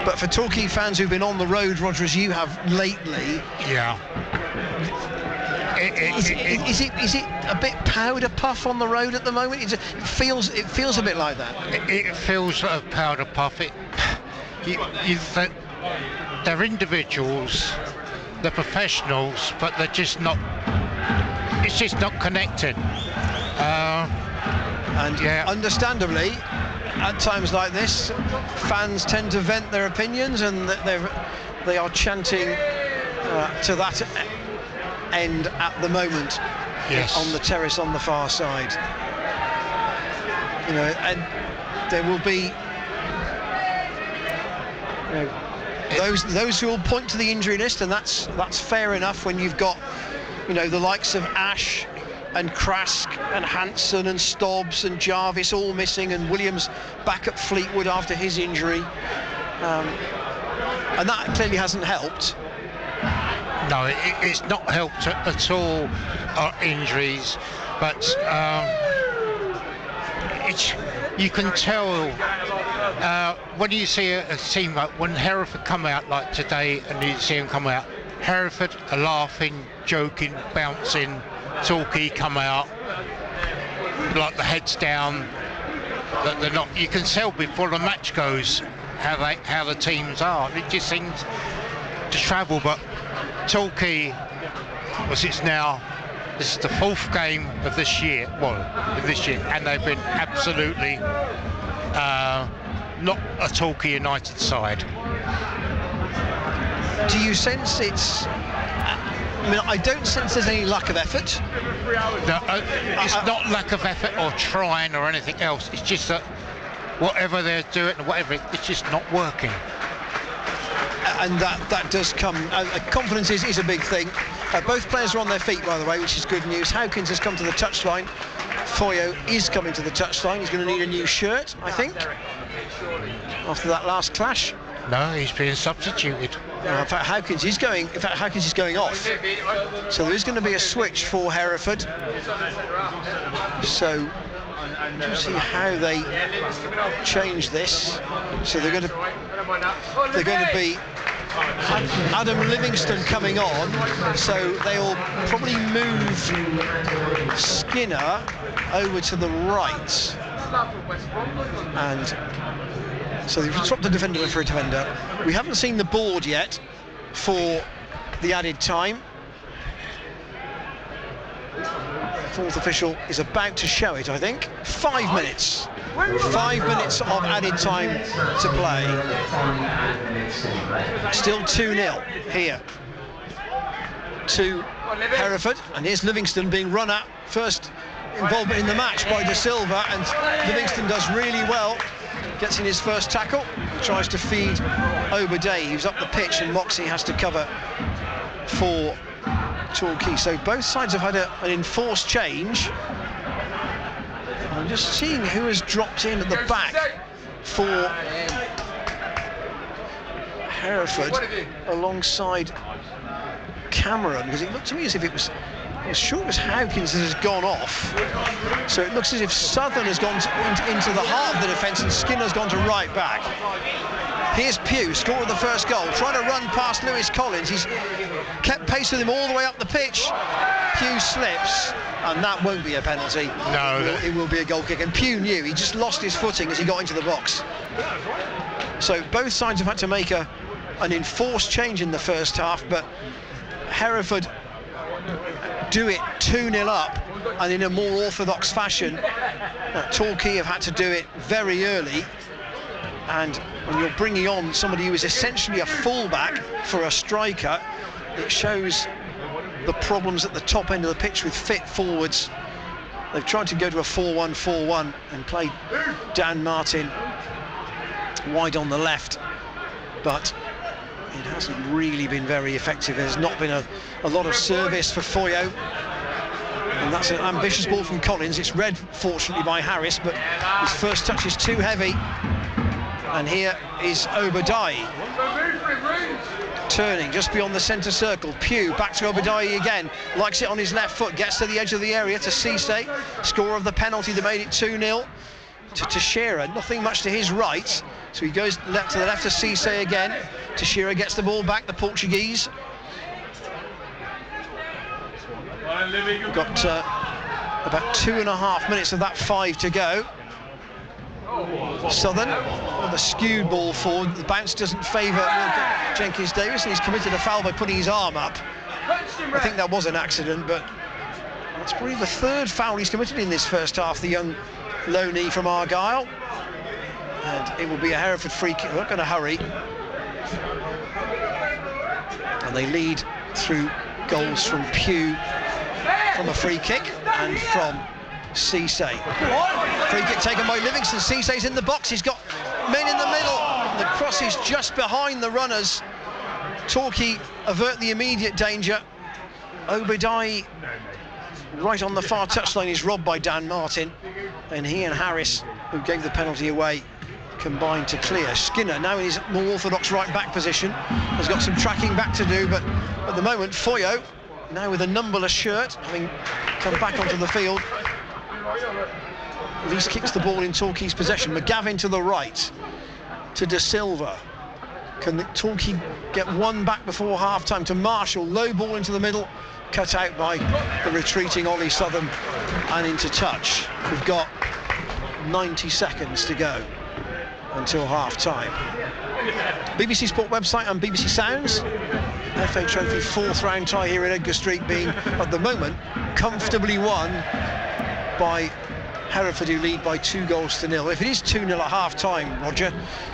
But for Torquay fans who've been on the road, Roger, as you have lately, yeah, is it a bit powder puff on the road at the moment? It feels a bit like that. It feels like a powder puff. They're individuals, they're professionals, but they're just not. It's just not connected. And yeah, understandably, at times like this, fans tend to vent their opinions, and they are chanting to that end at the moment. Yes. On the terrace on the far side. You know, and there will be those who will point to the injury list, and that's fair enough when you've got, you know, the likes of Ash and Krask and Hansen and Stobbs and Jarvis all missing, and Williams back at Fleetwood after his injury, and that clearly hasn't helped. No, it's not helped at all, injuries, but you can tell when you see a team like when Hereford come out like today, and you see them come out, Hereford are laughing, joking, bouncing. Torquay come out like the heads down, that they're not. You can tell before the match goes how the teams are. It just seems to travel. But Torquay, this is the 4th game of this year, and they've been absolutely not a Torquay United side. Do you sense it's? I mean, I don't sense there's any lack of effort. No, it's not lack of effort or trying or anything else. It's just that whatever they're doing, it's just not working. And that does come. Confidence is a big thing. Both players are on their feet, by the way, which is good news. Howkins has come to the touchline. Foyo is coming to the touchline. He's going to need a new shirt, I think, after that last clash. No, he's being substituted. In fact, Howkins is going off. So there is going to be a switch for Hereford. So to see how they change this. So they're going to be Adam Livingston coming on, so they'll probably move Skinner over to the right, and so they've swapped a defender for a defender. We haven't seen the board yet for the added time. Fourth official is about to show it, I think. 5 minutes. 5 minutes of added time to play. Still 2-0 here to Hereford, and here's Livingston being run at. First involvement in the match by De Silva, and Livingston does really well. Gets in his first tackle, tries to feed Obadiah, who's up the pitch, and Moxie has to cover for Torquay. So both sides have had an enforced change. I'm just seeing who has dropped in at the back for Hereford alongside Cameron, because it looked to me as if it was as sure as Howkins has gone off. So it looks as if Southern has gone into the heart of the defence and Skinner's gone to right back. Here's Pugh, scored the first goal, trying to run past Lewis Collins. He's kept pace with him all the way up the pitch. Pugh slips, and that won't be a penalty. No. It will be a goal kick, and Pugh knew. He just lost his footing as he got into the box. So both sides have had to make an enforced change in the first half, but Hereford do it 2-0 up, and in a more orthodox fashion. Torquay have had to do it very early, and when you're bringing on somebody who is essentially a fullback for a striker, it shows the problems at the top end of the pitch with fit forwards. They've tried to go to a 4-1-4-1 and play Dan Martin wide on the left, but it hasn't really been very effective. There's not been a lot of service for Foyo, and that's an ambitious ball from Collins. It's read fortunately by Harris, but his first touch is too heavy. And here is Obadiah turning just beyond the centre circle. Pugh back to Obadiah again, likes it on his left foot, gets to the edge of the area to Cisse, scorer of the penalty that made it 2-0 to Teixeira. Nothing much to his right, so he goes to the left to Cisse again. Teixeira gets the ball back, the Portuguese. We've got about 2.5 minutes of that 5 to go. Southern with a skewed ball forward. The bounce doesn't favour Jenkins-Davis, and he's committed a foul by putting his arm up. I think that was an accident, but that's probably the third foul he's committed in this first half, the young loanee from Argyle. And it will be a Hereford free kick. They're not going to hurry. And they lead through goals from Pugh from a free kick and from Cisse. Free kick taken by Livingston. Cisse's in the box. He's got men in the middle. The cross is just behind the runners. Torquay avert the immediate danger. Obadiah, right on the far touchline, is robbed by Dan Martin. And he and Harris, who gave the penalty away, combined to clear. Skinner, now in his more orthodox right-back position, has got some tracking back to do, but at the moment, Foyo, now with a numberless shirt, having come back onto the field, at least kicks the ball in Torquay's possession. McGavin to the right, to De Silva. Can Torquay get one back before half-time to Marshall? Low ball into the middle, cut out by the retreating Ollie Southern and into touch. We've got 90 seconds to go until half-time. BBC Sport website and BBC Sounds. FA Trophy 4th round tie here at Edgar Street, being at the moment comfortably won by Hereford, who lead by 2-0. If it is 2-0 at half-time, Roger,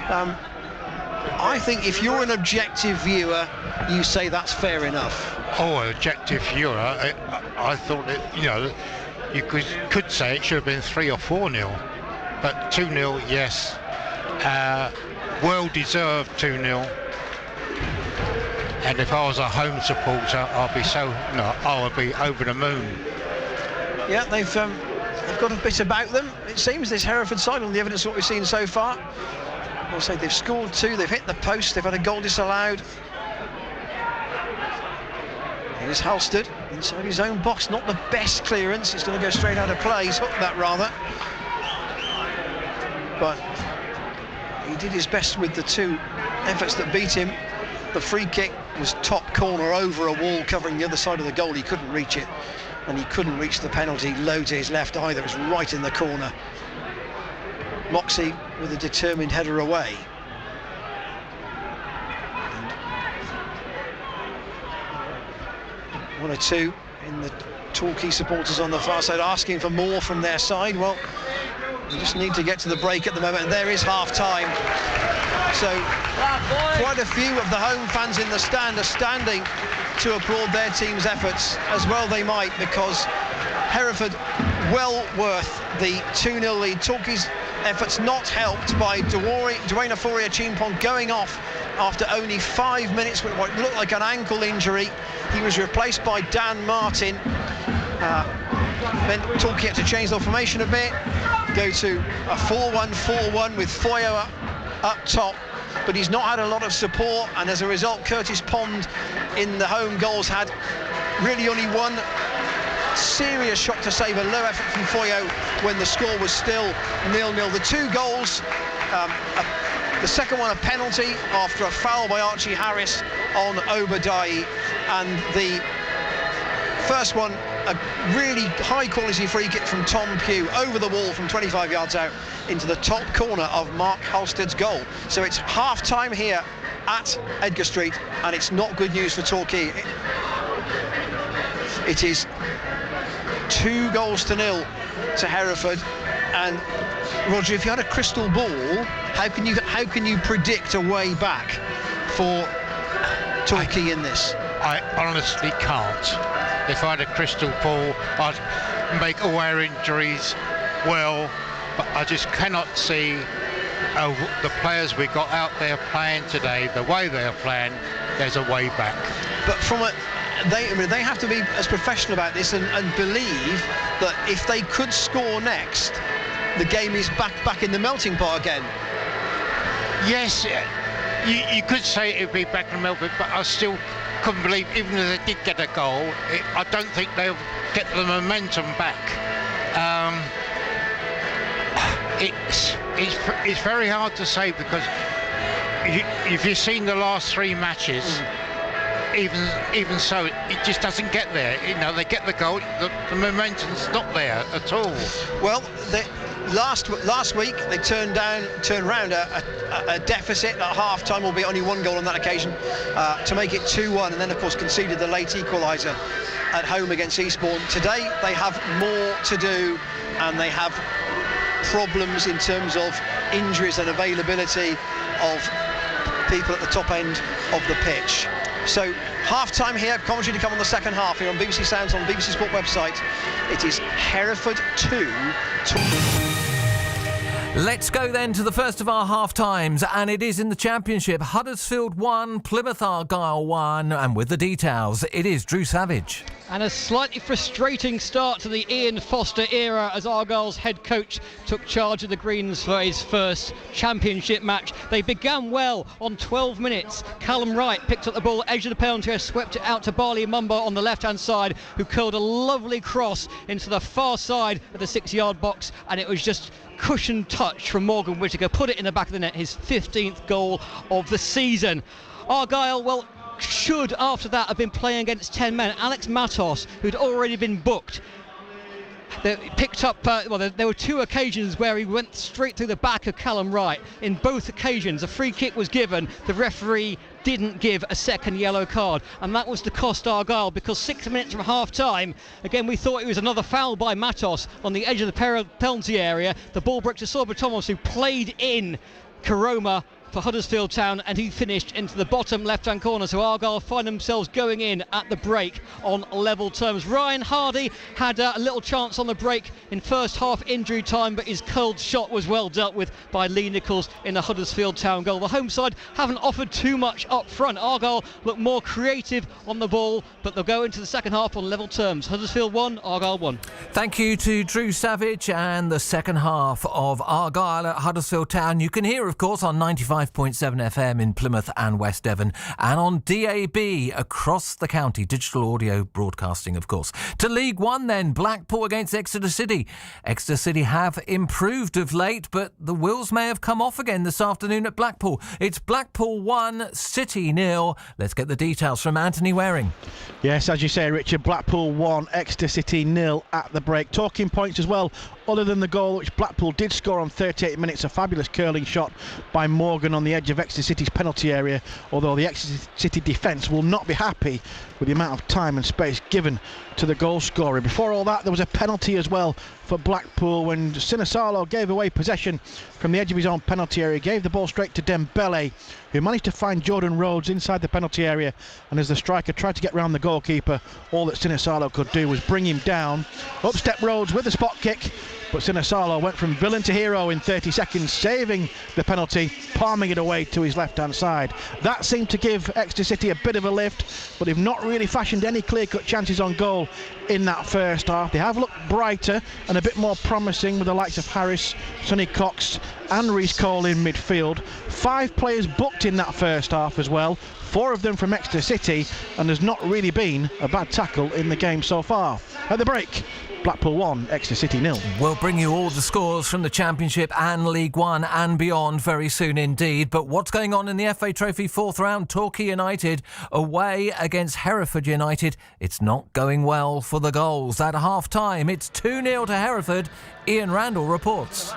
I think if you're an objective viewer, you say that's fair enough. Oh, an objective viewer, I thought that, you know, you could say it should have been 3 or 4-0, but 2-0, yes, well-deserved 2-0. And if I was a home supporter, I would be over the moon. Yeah, they've got a bit about them. It seems this Hereford side, on the evidence of what we've seen so far. I'll say they've scored 2, they've hit the post, they've had a goal disallowed. Here's Halstead inside his own box, not the best clearance. It's going to go straight out of play. He's hooked that rather. but he did his best with the two efforts that beat him. The free kick was top corner over a wall covering the other side of the goal. He couldn't reach it, and he couldn't reach the penalty low to his left either. It was right in the corner. Moxey with a determined header away. And 1 or 2 in the Torquay supporters on the far side asking for more from their side. Well, we just need to get to the break at the moment, and there is half-time. So quite a few of the home fans in the stand are standing to applaud their team's efforts, as well they might, because Hereford well worth the 2-0 lead. Torquay's efforts not helped by Dwayne Aforia-Chimpong going off after only 5 minutes with what looked like an ankle injury. He was replaced by Dan Martin. Then Torquay had to change the formation a bit, go to a 4-1-4-1 with Foyo up top, but he's not had a lot of support, and as a result Curtis Pond in the home goals had really only one serious shot to save, a low effort from Foyo when the score was still 0-0. The 2 goals, the second one a penalty after a foul by Archie Harris on Obadiah, and the first one a really high quality free kick from Tom Pugh over the wall from 25 yards out into the top corner of Mark Halstead's goal. So it's half time here at Edgar Street, and it's not good news for Torquay. It is 2-0 to Hereford. And Roger, if you had a crystal ball, how can you predict a way back for Torquay in this? I honestly can't. If I had a crystal ball, I'd make all our injuries well, but I just cannot see the players we got out there playing today, the way they're playing. There's a way back. But they have to be as professional about this and believe that if they could score next, the game is back in the melting pot again. Yes, you could say it would be back in the melting pot, but I still couldn't believe, even if they did get a goal, I don't think they'll get the momentum back. It's very hard to say, because if you've seen the last 3 matches, even so, it just doesn't get there. You know, they get the goal, the momentum's not there at all. Well, last week they turned round a deficit at half-time, albeit only 1 goal on that occasion, to make it 2-1, and then of course conceded the late equaliser at home against Eastbourne. Today they have more to do, and they have problems in terms of injuries and availability of people at the top end of the pitch. So half-time here, commentary to come on the second half here on BBC Sounds on BBC Sport website. It is Hereford 2. Let's go then to the first of our half-times, and it is in the Championship. Huddersfield 1, Plymouth Argyle 1, and with the details, it is Drew Savage. And a slightly frustrating start to the Ian Foster era as Argyle's head coach took charge of the Greens for his first Championship match. They began well on 12 minutes. Callum Wright picked up the ball, edge of the penalty area, swept it out to Barley Mumba on the left-hand side, who curled a lovely cross into the far side of the 6-yard box, and it was just cushion touch from Morgan Whittaker, put it in the back of the net, his 15th goal of the season. Argyle, well, should after that have been playing against 10 men. Alex Matos, who'd already been booked, they picked up, there were 2 occasions where he went straight through the back of Callum Wright. In both occasions, a free kick was given. The referee didn't give a second yellow card, and that was to cost Argyle, because 6 minutes from half-time, again, we thought it was another foul by Matos on the edge of the penalty area. The ball broke to Sorba Thomas, who played in Karoma for Huddersfield Town, and he finished into the bottom left-hand corner. So Argyle find themselves going in at the break on level terms. Ryan Hardy had a little chance on the break in first half injury time, but his curled shot was well dealt with by Lee Nichols in the Huddersfield Town goal. The home side haven't offered too much up front. Argyle look more creative on the ball, but they'll go into the second half on level terms. Huddersfield 1, Argyle 1. Thank you to Drew Savage, and the second half of Argyle at Huddersfield Town you can hear, of course, on 95 95.7 FM in Plymouth and West Devon, and on DAB across the county, digital audio broadcasting, of course. To League One then, Blackpool against Exeter City. Exeter City have improved of late, but the wheels may have come off again this afternoon at Blackpool. It's Blackpool 1, City 0. Let's get the details from Anthony Waring. Yes, as you say, Richard, Blackpool 1, Exeter City 0 at the break. Talking points as well, other than the goal which Blackpool did score on 38 minutes, a fabulous curling shot by Morgan on the edge of Exeter City's penalty area, although the Exeter City defence will not be happy with the amount of time and space given to the goal scorer. Before all that, there was a penalty as well for Blackpool when Sinisalo gave away possession from the edge of his own penalty area, gave the ball straight to Dembele, who managed to find Jordan Rhodes inside the penalty area, and as the striker tried to get round the goalkeeper, all that Sinisalo could do was bring him down. Up step Rhodes with the spot kick, but Sinisalo went from villain to hero in 30 seconds, saving the penalty, palming it away to his left-hand side. That seemed to give Exeter City a bit of a lift, but they've not really fashioned any clear-cut chances on goal in that first half. They have looked brighter and a bit more promising with the likes of Harris, Sonny Cox and Reece Cole in midfield. 5 players booked in that first half as well, 4 of them from Exeter City, and there's not really been a bad tackle in the game so far. At the break, Blackpool 1, Exeter City 0. We'll bring you all the scores from the Championship and League One and beyond very soon indeed. But what's going on in the FA Trophy 4th round? Torquay United away against Hereford United. It's not going well for the goals. At half-time, it's 2-0 to Hereford. Ian Randall reports.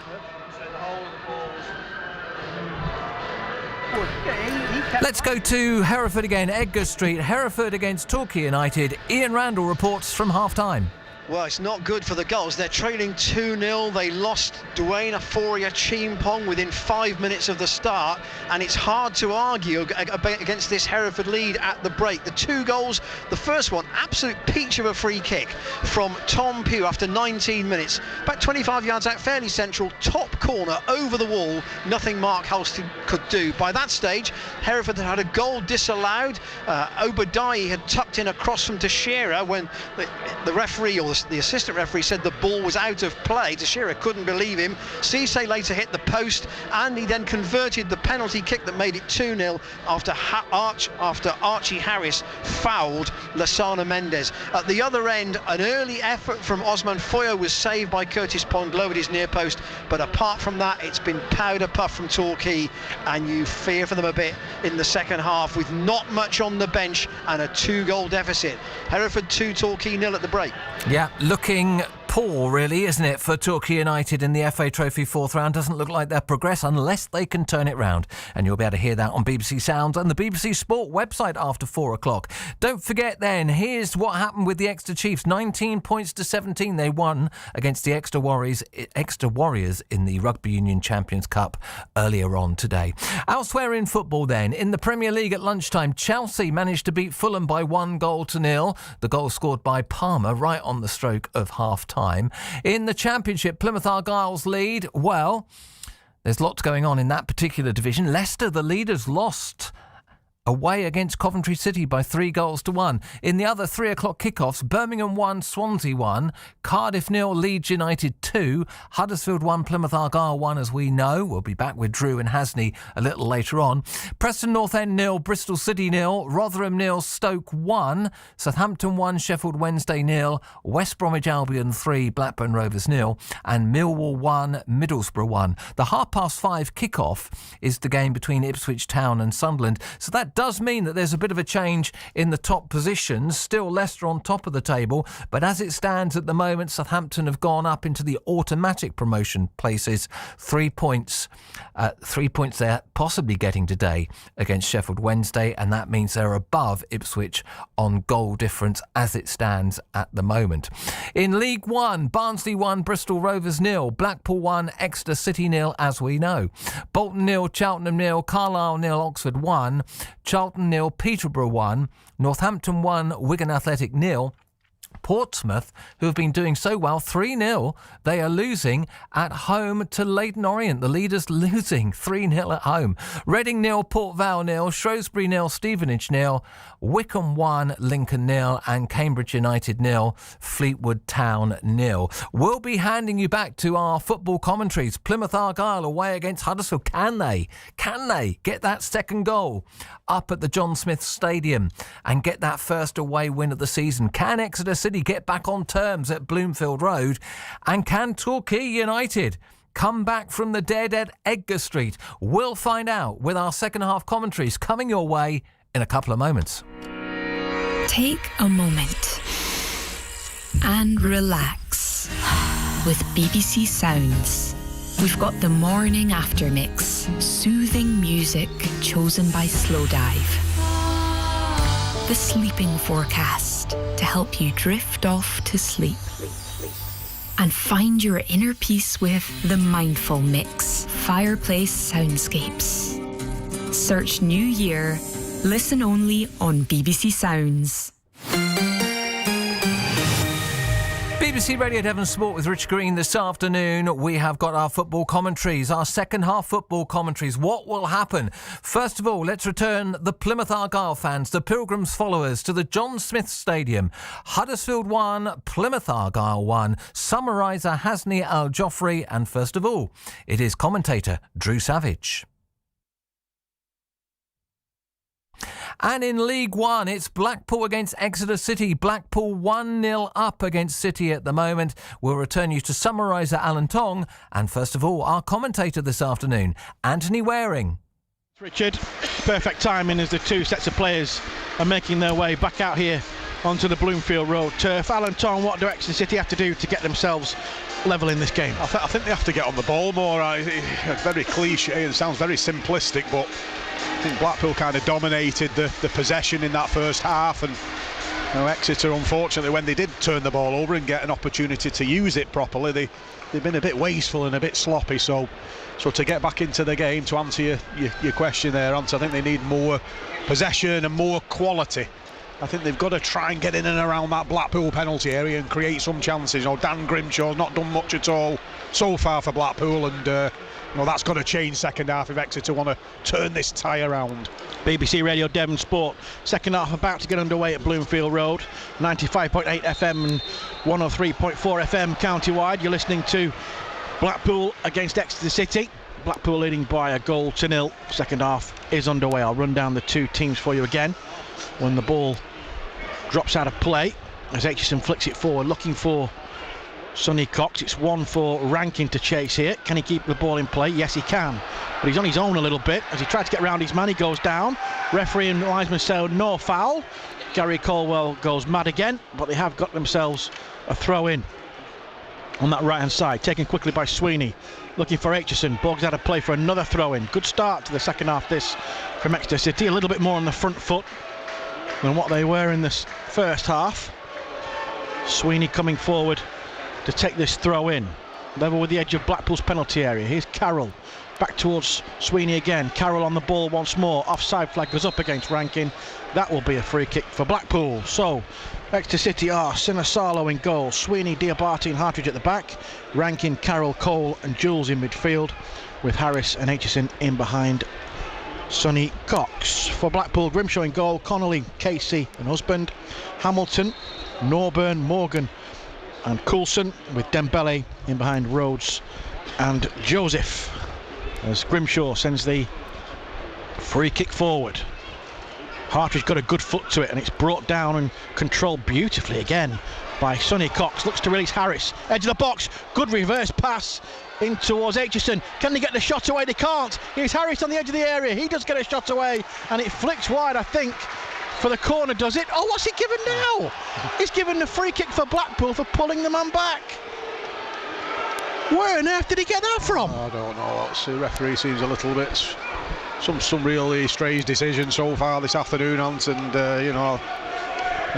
Let's go to Hereford again, Edgar Street. Hereford against Torquay United. Ian Randall reports from half-time. Well, it's not good for the goals. They're trailing 2-0. They lost Dwayne Aforia Chimpong within 5 minutes of the start, and it's hard to argue against this Hereford lead at the break. The 2 goals, the first one, absolute peach of a free kick from Tom Pugh after 19 minutes. About 25 yards out, fairly central, top corner, over the wall. Nothing Mark Halstead could do. By that stage, Hereford had a goal disallowed. Obadiah had tucked in a cross from Teixeira when the referee, or the assistant referee, said the ball was out of play. Teixeira couldn't believe him. Cisse later hit the post, and he then converted the penalty kick that made it 2-0 after Archie Harris fouled Lasana Mendes. At the other end, an early effort from Osman Foyo was saved by Curtis Pond at his near post, but apart from that, it's been powder puff from Torquay, and you fear for them a bit in the second half with not much on the bench and a 2-goal deficit. Hereford 2, Torquay 0 at the break. Yeah, looking poor, really, isn't it, for Torquay United in the FA Trophy 4th round? Doesn't look like they'll progress unless they can turn it round. And you'll be able to hear that on BBC Sounds and the BBC Sport website after 4 o'clock. Don't forget then, here's what happened with the Exeter Chiefs. 19 points to 17 they won against the Exeter Warriors in the Rugby Union Champions Cup earlier on today. Elsewhere in football then, in the Premier League at lunchtime, Chelsea managed to beat Fulham by 1-0. The goal scored by Palmer right on the stroke of half-time. In the Championship, Plymouth Argyle's lead, well, there's lots going on in that particular division. Leicester, the leaders, lost away against Coventry City by 3-1. In the other 3 o'clock kickoffs, Birmingham 1, Swansea 1, Cardiff 0, Leeds United 2, Huddersfield 1, Plymouth Argyle 1, as we know. We'll be back with Drew and Hasney a little later on. Preston North End 0, Bristol City 0, Rotherham 0, Stoke 1, Southampton 1, Sheffield Wednesday 0, West Bromwich Albion 3, Blackburn Rovers 0, and Millwall 1, Middlesbrough 1. The 5:30 kickoff is the game between Ipswich Town and Sunderland, so that does mean that there's a bit of a change in the top positions. Still Leicester on top of the table, but as it stands at the moment, Southampton have gone up into the automatic promotion places. 3 points. 3 points they're possibly getting today against Sheffield Wednesday, and that means they're above Ipswich on goal difference as it stands at the moment. In League One, Barnsley 1, Bristol Rovers 0, Blackpool 1, Exeter City 0, as we know. Bolton 0, Cheltenham 0, Carlisle 0, Oxford 1, Charlton 0, Peterborough 1, Northampton 1, Wigan Athletic 0, Portsmouth, who have been doing so well, 3-0. They are losing at home to Leyton Orient. The leaders losing 3-0 at home. Reading 0, Port Vale 0, Shrewsbury 0, Stevenage 0, Wycombe 1, Lincoln 0, and Cambridge United 0, Fleetwood Town 0. We'll be handing you back to our football commentaries. Plymouth Argyle away against Huddersfield. Can they get that second goal up at the John Smith Stadium and get that first away win of the season? Can Exeter City get back on terms at Bloomfield Road? And can Torquay United come back from the dead at Edgar Street? We'll find out with our second half commentaries coming your way in a couple of moments. Take a moment and relax with BBC Sounds. We've got the morning after mix, soothing music chosen by Slowdive. The sleeping forecast to help you drift off to sleep. And find your inner peace with the Mindful Mix, Fireplace Soundscapes. Search New Year, listen only on BBC Sounds. BBC Radio Devon Sport with Rich Green this afternoon. We have got our football commentaries, our second half football commentaries. What will happen? First of all, let's return the Plymouth Argyle fans, the Pilgrims followers, to the John Smith Stadium. Huddersfield 1, Plymouth Argyle 1, summariser Hasni Al Joffrey, and first of all, it is commentator Drew Savage. And in League One, it's Blackpool against Exeter City. Blackpool 1-0 up against City at the moment. We'll return you to summariser Alan Tong. And first of all, our commentator this afternoon, Anthony Waring. Richard, perfect timing as the two sets of players are making their way back out here onto the Bloomfield Road turf. Alan Tong, what do Exeter City have to do to get themselves level in this game? I think they have to get on the ball more. It's very cliche and sounds very simplistic, but I think Blackpool kind of dominated the possession in that first half, and Exeter, unfortunately, when they did turn the ball over and get an opportunity to use it properly, they've been a bit wasteful and a bit sloppy. So to get back into the game, to answer your question there, Ant, I think they need more possession and more quality. I think they've got to try and get in and around that Blackpool penalty area and create some chances. Dan Grimshaw's not done much at all so far for Blackpool, and that's got to change second half if Exeter want to turn this tie around. BBC Radio Devon Sport, second half about to get underway at Bloomfield Road, 95.8 FM and 103.4 FM county-wide. You're listening to Blackpool against Exeter City. Blackpool leading by 1-0. Second half is underway. I'll run down the two teams for you again. When the ball drops out of play, as Aitchison flicks it forward, looking for Sonny Cox. It's one for Rankin to chase here. Can he keep the ball in play? Yes, he can. But he's on his own a little bit. As he tried to get around his man, he goes down. Referee and linesman say no foul. Gary Caldwell goes mad again, but they have got themselves a throw in on that right hand side, taken quickly by Sweeney. Looking for Aitchison. Boggs out of play for another throw in. Good start to the second half this from Exeter City. A little bit more on the front foot than what they were in this first half. Sweeney coming forward to take this throw in. Level with the edge of Blackpool's penalty area. Here's Carroll. Back towards Sweeney again. Carroll on the ball once more. Offside flag goes up against Rankin. That will be a free kick for Blackpool. So Exeter City are Sinosalo in goal. Sweeney, Diabate and Hartridge at the back. Rankin, Carroll, Cole and Jules in midfield, with Harris and Aitchison in behind Sonny Cox. For Blackpool, Grimshaw in goal. Connolly, Casey and Husband. Hamilton, Norburn, Morgan and Coulson, with Dembele in behind Rhodes and Joseph, as Grimshaw sends the free kick forward. Hartridge got a good foot to it, and it's brought down and controlled beautifully again by Sonny Cox. Looks to release Harris, edge of the box, good reverse pass in towards Aitchison. Can they get the shot away? They can't. Here's Harris on the edge of the area. He does get a shot away, and it flicks wide, I think, for the corner, does it? Oh, what's he given now? He's given the free kick for Blackpool for pulling the man back. Where on earth did he get that from? I don't know. The referee seems a little bit some really strange decisions so far this afternoon, Ant, and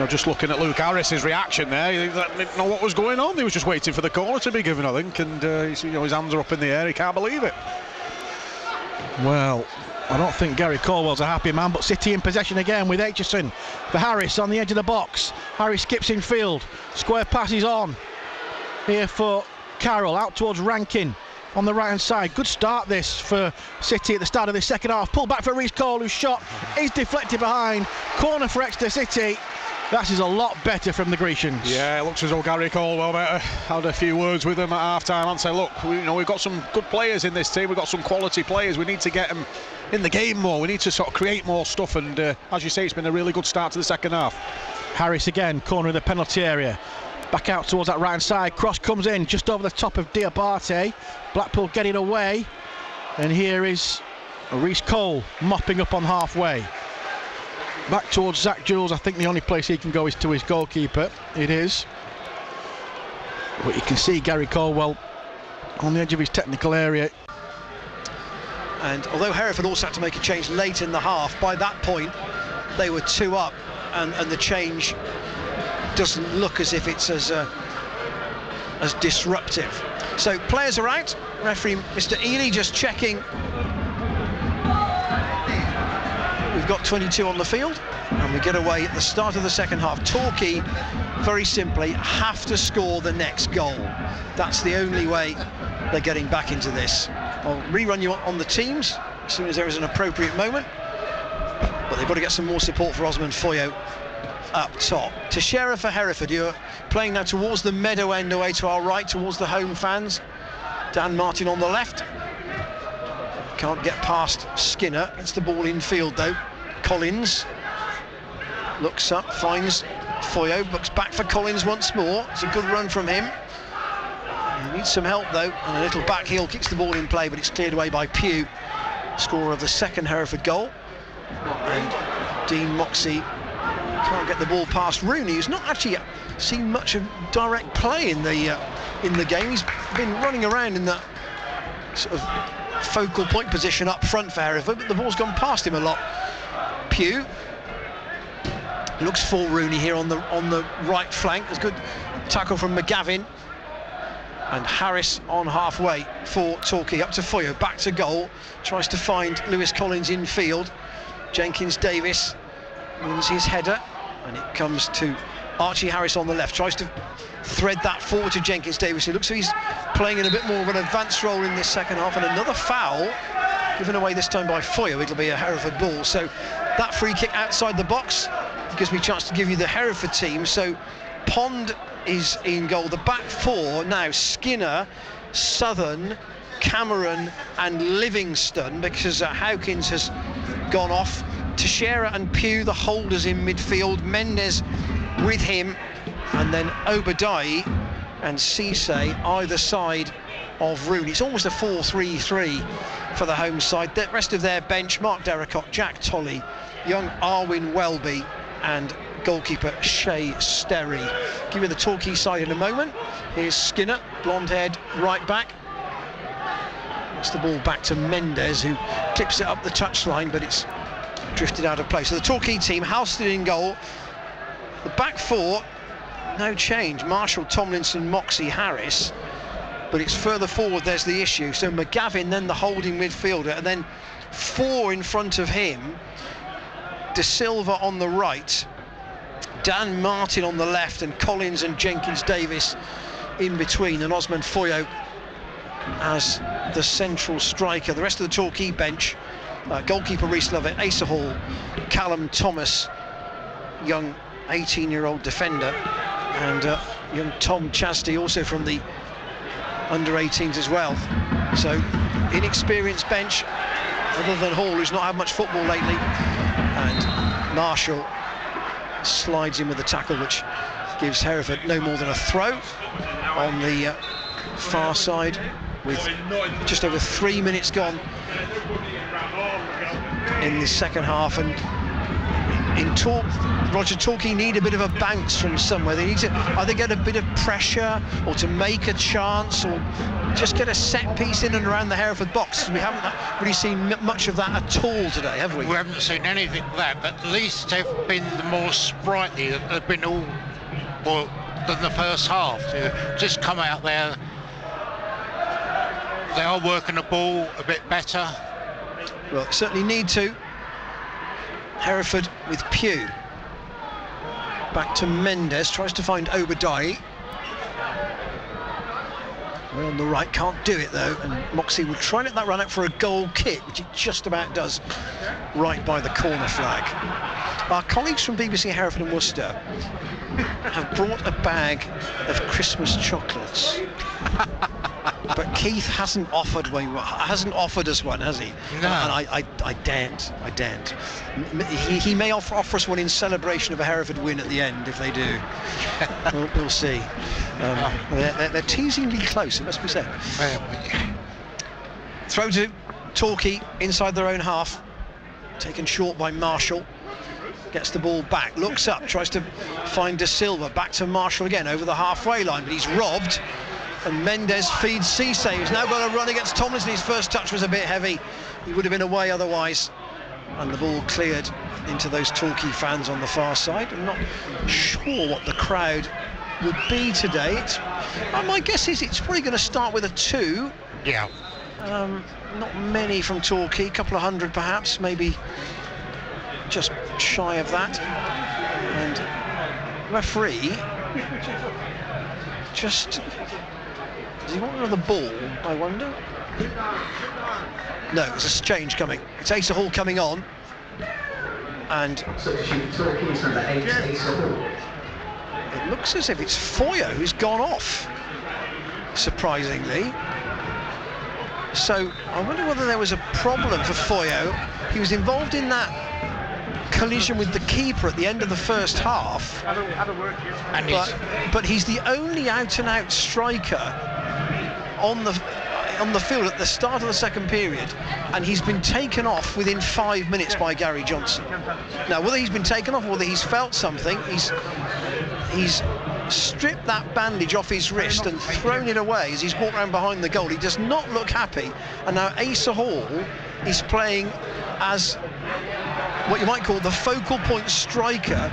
just looking at Luke Harris's reaction there, he didn't know what was going on. He was just waiting for the corner to be given, I think, and his hands are up in the air. He can't believe it. Well, I don't think Gary Caldwell's a happy man, but City in possession again with Aitchison for Harris on the edge of the box. Harris skips in field, square passes on here for Carroll, out towards Rankin on the right hand side. Good start this for City at the start of this second half. Pull back for Reece Cole, whose shot is deflected behind. Corner for Exeter City. That is a lot better from the Grecians. Yeah, it looks as though Gary Caldwell had a few words with them at half-time and say, look, we've got some good players in this team, we've got some quality players, we need to get them in the game more, we need to sort of create more stuff, and as you say, it's been a really good start to the second half. Harris again, corner of the penalty area. Back out towards that right hand side. Cross comes in just over the top of Diabate. Blackpool getting away. And here is Reece Cole mopping up on halfway. Back towards Zach Jules. I think the only place he can go is to his goalkeeper. It is. But you can see Gary Caldwell on the edge of his technical area. And although Hereford also had to make a change late in the half, by that point they were 2 up, and the change doesn't look as if it's as disruptive. So players are out. Referee Mr. Ely just checking. We've got 22 on the field, and we get away at the start of the second half. Torquay, very simply, have to score the next goal. That's the only way they're getting back into this. I'll rerun you on the teams as soon as there is an appropriate moment, but they've got to get some more support for Osman Foyo up top. Teixeira for Hereford. You're playing now towards the meadow end, away to our right, towards the home fans. Dan Martin on the left. Can't get past Skinner. Gets the ball in field though. Collins looks up, finds Foyo, looks back for Collins once more. It's a good run from him. He needs some help though, and a little back heel kicks the ball in play, but it's cleared away by Pugh, scorer of the second Hereford goal. And Dean Moxey can't get the ball past Rooney, who's not actually seen much of direct play in the game. He's been running around in that sort of focal point position up front for Hereford, but the ball's gone past him a lot. Pugh looks for Rooney here on the right flank. There's a good tackle from McGavin, and Harris on halfway for Torquay. Up to Foyo, back to goal, tries to find Lewis Collins in field. Jenkins Davis wins his header, and it comes to Archie Harris on the left, tries to thread that forward to Jenkins Davis. It looks like he's playing in a bit more of an advanced role in this second half, and another foul given away this time by Foyo. It'll be a Hereford ball, so that free kick outside the box gives me a chance to give you the Hereford team. So Pond is in goal. The back four now: Skinner, Southern, Cameron and Livingston, because Howkins has gone off. Teixeira and Pugh, the holders in midfield. Mendes with him, and then Obadiah and Cisse either side of Rooney. It's almost a 4-3-3 for the home side. The rest of their bench: Mark Derricott, Jack Tolley, young Arwin Welby and goalkeeper Shay Sterry. Give you the Torquay side in a moment. Here's Skinner, blonde-haired right back. It's the ball back to Mendes, who clips it up the touchline, but it's drifted out of play. So the Torquay team, Halstead in goal. The back four, no change: Marshall, Tomlinson, Moxey, Harris. But it's further forward there's the issue. So McGavin, then the holding midfielder, and then four in front of him: De Silva on the right, Dan Martin on the left, and Collins and Jenkins Davis in between, and Osman Foyo as the central striker. The rest of the Torquay bench: goalkeeper Reece Lovett, Asa Hall, Callum Thomas, young 18-year-old defender, and young Tom Chasty, also from the under-18s as well. So inexperienced bench, other than Hall, who's not had much football lately, and Marshall slides in with the tackle, which gives Hereford no more than a throw on the far side, with just over 3 minutes gone in the second half. And Roger, Torquay need a bit of a bounce from somewhere. They need to either get a bit of pressure, or to make a chance, or just get a set piece in and around the Hereford box. We haven't really seen much of that at all today, have we? We haven't seen anything of that, but at least they've been the more sprightly. They've been all more than the first half. They've just come out there. They are working the ball a bit better. Well, certainly need to. Hereford with Pugh. Back to Mendes, tries to find Obadiah. Well, on the right, can't do it though, and Moxie will try and let that run out for a goal kick, which it just about does, right by the corner flag. Our colleagues from BBC Hereford and Worcester have brought a bag of Christmas chocolates. But Keith hasn't offered us one, has he? No. And I daren't. He may offer us one in celebration of a Hereford win at the end if they do. We'll see. They're teasingly close, it must be said. Throw to Torquay inside their own half. Taken short by Marshall. Gets the ball back, looks up, tries to find De Silva. Back to Marshall again over the halfway line, but he's robbed. And Mendes feeds Cisse, who's now got a run against Tomlinson. His first touch was a bit heavy. He would have been away otherwise. And the ball cleared into those Torquay fans on the far side. I'm not sure what the crowd would be today. My guess is it's probably going to start with a 2. Yeah. Not many from Torquay, a couple of hundred perhaps, maybe just shy of that. And referee just... Does he want another ball, I wonder? No, there's a change coming. It's Asa Hall coming on. And it looks as if it's Foyo who's gone off, surprisingly. So I wonder whether there was a problem for Foyo. He was involved in that collision with the keeper at the end of the first half. But he's the only out-and-out striker on the field at the start of the second period, and he's been taken off within 5 minutes by Gary Johnson. Now, whether he's been taken off or whether he's felt something, he's stripped that bandage off his wrist and thrown it away as he's walked around behind the goal. He does not look happy, and now Asa Hall is playing as what you might call the focal point striker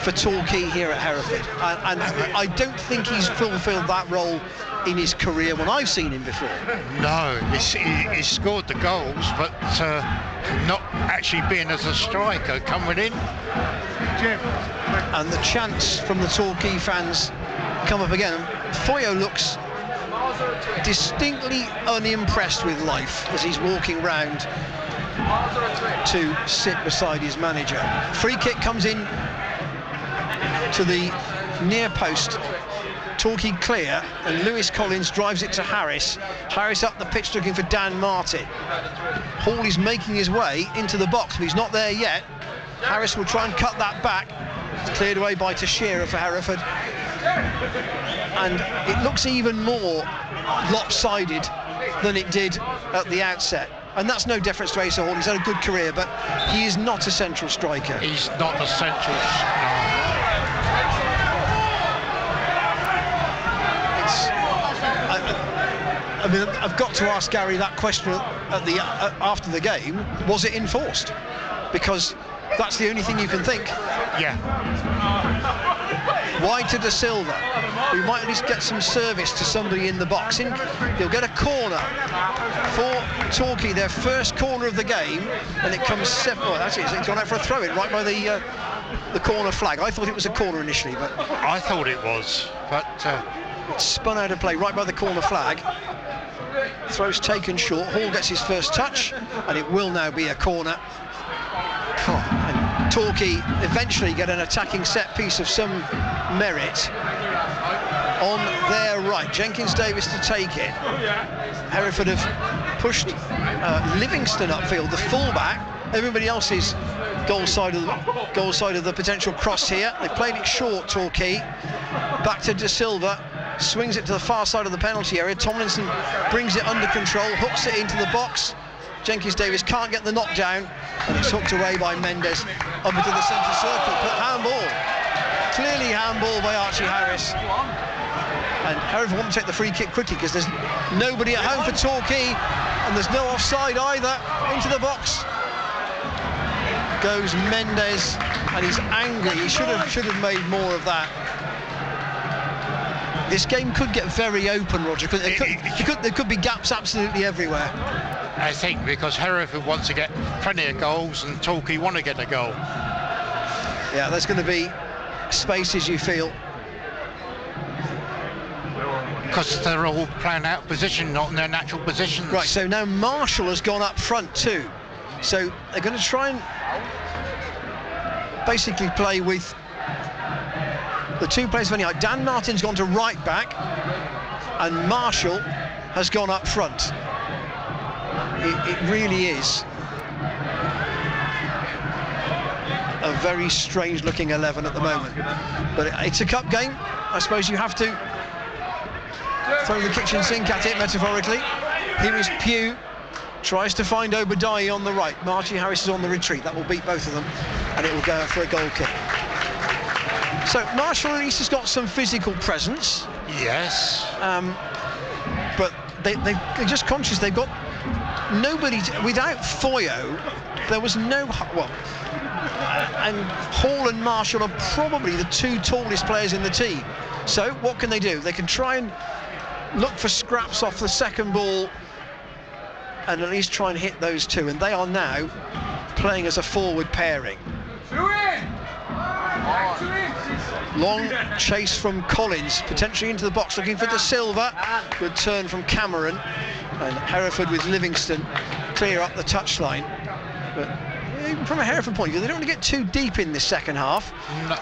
for Torquay here at Hereford, and I don't think he's fulfilled that role in his career when I've seen him before. No, he scored the goals, but not actually being as a striker coming in. And the chants from the Torquay fans come up again. Foyo looks distinctly unimpressed with life as he's walking round to sit beside his manager. Free kick comes in to the near post. Torquay clear, and Lewis Collins drives it to Harris. Harris up the pitch looking for Dan Martin. Hall is making his way into the box, but he's not there yet. Harris will try and cut that back. It's cleared away by Teixeira for Hereford. And it looks even more lopsided than it did at the outset. And that's no deference to Asa Hall. He's had a good career, but he is not a central striker. He's not a central. I mean, I've got to ask Gary that question at the after the game. Was it enforced? Because that's the only thing you can think. Yeah. Wide to De Silva, who might at least get some service to somebody in the box. He'll get a corner for Torquay, their first corner of the game, and it comes it's gone out for a throw-in right by the corner flag. I thought it was a corner initially, but I thought it was, but it's spun out of play right by the corner flag. Throw's taken short. Hall gets his first touch, and it will now be a corner. And Torquay eventually get an attacking set piece of some merit on their right. Jenkins Davis to take it. Hereford have pushed Livingston upfield, the fullback. Everybody else is goal side of the potential cross here. They played it short, Torquay. Back to De Silva. Swings it to the far side of the penalty area. Tomlinson brings it under control, hooks it into the box. Jenkins Davis can't get the knockdown, and it's hooked away by Mendes up into the centre circle. But handball, clearly handball by Archie Harris. And Hereford want to take the free kick quickly because there's nobody at home for Torquay, and there's no offside either. Into the box goes Mendes, and he's angry. He should have made more of that. This game could get very open, Roger. There could be gaps absolutely everywhere. I think, because Hereford wants to get plenty of goals and Torquay want to get a goal. Yeah, there's going to be spaces, you feel. Because they're all playing out of position, not in their natural positions. Right, so now Marshall has gone up front too. So they're going to try and basically play with the two players of any height. Dan Martin's gone to right back and Marshall has gone up front. It really is a very strange looking 11 at the moment. But it's a cup game. I suppose you have to throw the kitchen sink at it, metaphorically. Here is Pugh, tries to find Obadiah on the right. Marty Harris is on the retreat. That will beat both of them, and it will go out for a goal kick. So Marshall at least has got some physical presence. Yes. But they're just conscious they've got nobody without Foyo. There was no, well, and Hall and Marshall are probably the two tallest players in the team. So what can they do? They can try and look for scraps off the second ball and at least try and hit those two, and they are now playing as a forward pairing. Long chase from Collins, potentially into the box, looking for De Silva. Good turn from Cameron, and Hereford with Livingston clear up the touchline. But even from a Hereford point of view, they don't want to get too deep in this second half. No.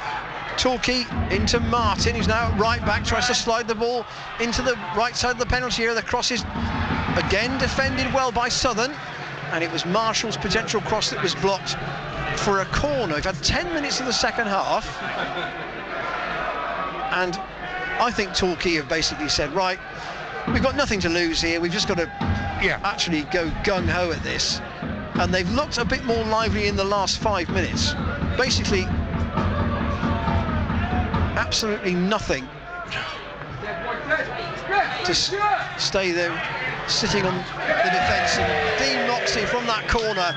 Torquay into Martin, who's now right back, tries to slide the ball into the right side of the penalty area. The cross is again defended well by Southern, and it was Marshall's potential cross that was blocked for a corner. We've had 10 minutes of the second half, and I think Torquay have basically said, right, we've got nothing to lose here, we've just got to actually go gung-ho at this. And they've looked a bit more lively in the last 5 minutes. Basically, absolutely nothing to stay there, sitting on the defence. And Dean Moxey from that corner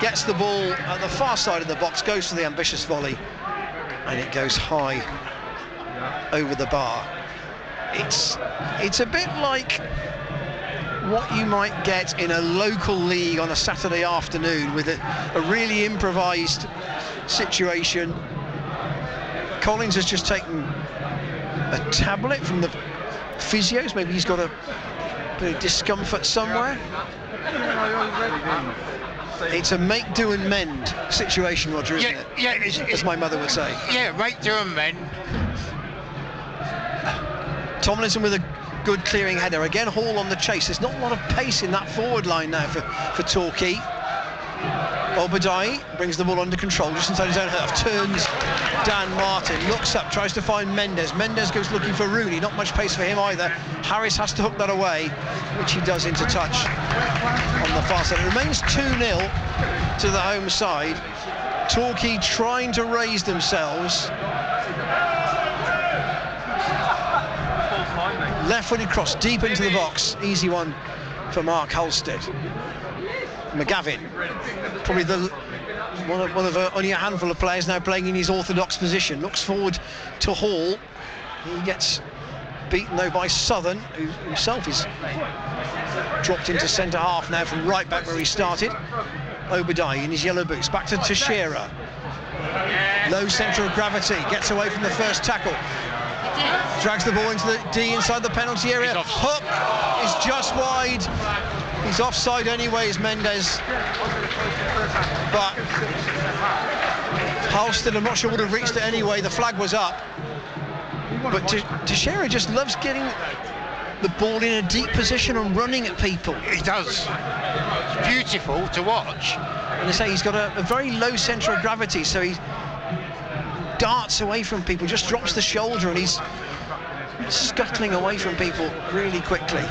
gets the ball at the far side of the box, goes for the ambitious volley, and it goes high over the bar. It's a bit like what you might get in a local league on a Saturday afternoon, with a really improvised situation. Collins has just taken a tablet from the physios. Maybe he's got a bit of discomfort somewhere. It's a make, do and mend situation, Roger, isn't it? Yeah, as my mother would say. Yeah, make, do and mend. Tomlinson with a good clearing header. Again, Hall on the chase. There's not a lot of pace in that forward line now for Torquay. Obadiah brings the ball under control just inside his own half, turns Dan Martin, looks up, tries to find Mendes. Mendes goes looking for Rooney, not much pace for him either. Harris has to hook that away, which he does into touch on the far side. It remains 2-0 to the home side. Torquay trying to raise themselves. Left-footed cross deep into the box, easy one for Mark Halstead. McGavin, probably one of only a handful of players now playing in his orthodox position, looks forward to Hall. He gets beaten though by Southern, who himself is dropped into centre half now from right back where he started. Obadiah in his yellow boots, back to Teixeira. Low centre of gravity, gets away from the first tackle. Drags the ball into the D inside the penalty area. Hook is just wide. He's offside anyways, Mendes. But Halstead, I'm not sure would have reached it anyway. The flag was up. But Teixeira just loves getting the ball in a deep position and running at people. He does. It's beautiful to watch. And they say he's got a very low centre of gravity, so he darts away from people, just drops the shoulder, and he's scuttling away from people really quickly.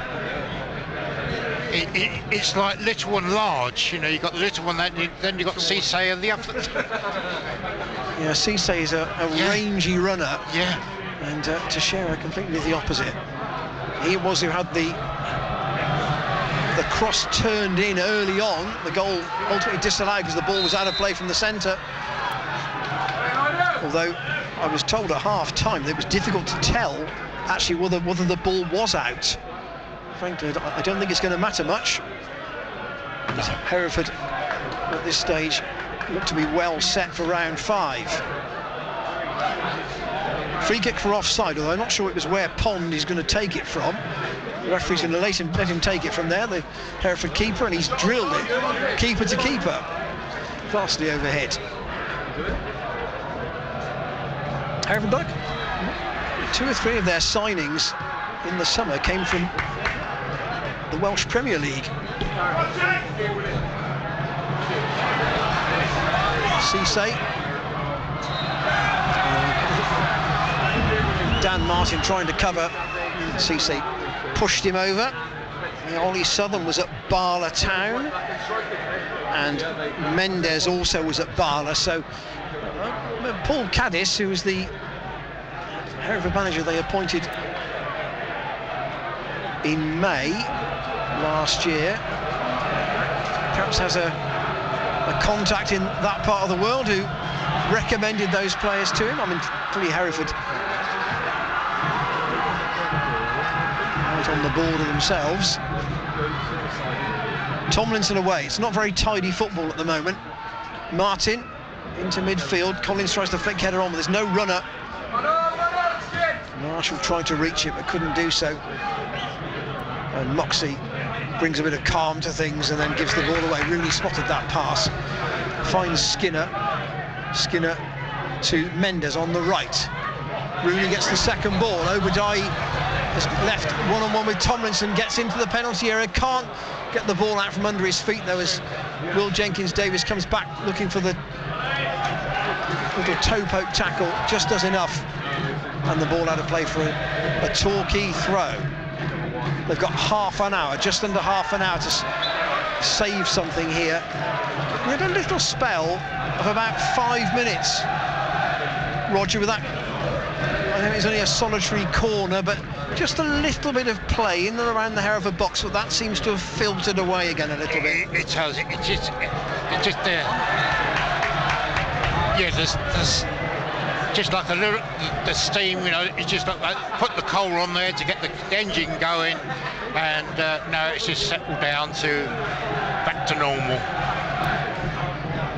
It's like little and large, you know. You've got the little one, then you've got Cisse and the other. Yeah, Cisse is a rangy runner. Yeah. And Teixeira completely the opposite. He was who had the cross turned in early on. The goal ultimately disallowed because the ball was out of play from the centre. Although I was told at half-time that it was difficult to tell actually whether the ball was out. Frankly, I don't think it's going to matter much. Hereford at this stage look to be well set for round 5. Free kick for offside, although I'm not sure it was where Pond is going to take it from. The referee's going to let him take it from there, the Hereford keeper, and he's drilled it keeper to keeper, vastly overhead. Hereford Duck, 2 or 3 of their signings in the summer came from the Welsh Premier League. Cisse. Dan Martin trying to cover. Cisse pushed him over. Ollie Southern was at Bala Town, and Mendes also was at Bala. So Paul Caddis, who was the Hereford manager they appointed in May last year, perhaps has a contact in that part of the world who recommended those players to him. I mean, clearly Hereford right on the border themselves. Tomlinson away. It's not very tidy football at the moment. Martin into midfield. Collins tries to flick header on, but there's no runner. Marshall tried to reach it but couldn't do so. And Moxey brings a bit of calm to things and then gives the ball away. Rooney spotted that pass. Finds Skinner. Skinner to Mendes on the right. Rooney gets the second ball. Obadiah has left one-on-one with Tomlinson, gets into the penalty area, can't get the ball out from under his feet though, as Will Jenkins-Davis comes back looking for the little toe poke tackle, just does enough, and the ball out of play for a Torquay throw. They've got half an hour, just under half an hour to save something here. We had a little spell of about 5 minutes, Roger, with that. I know it's only a solitary corner, but just a little bit of play in and around the Hereford box, but that seems to have filtered away again a little bit. It has. It's just there. Yeah, there's just like a little, the steam, you know, it's just like put the coal on there to get the engine going, and now it's just settled down to back to normal.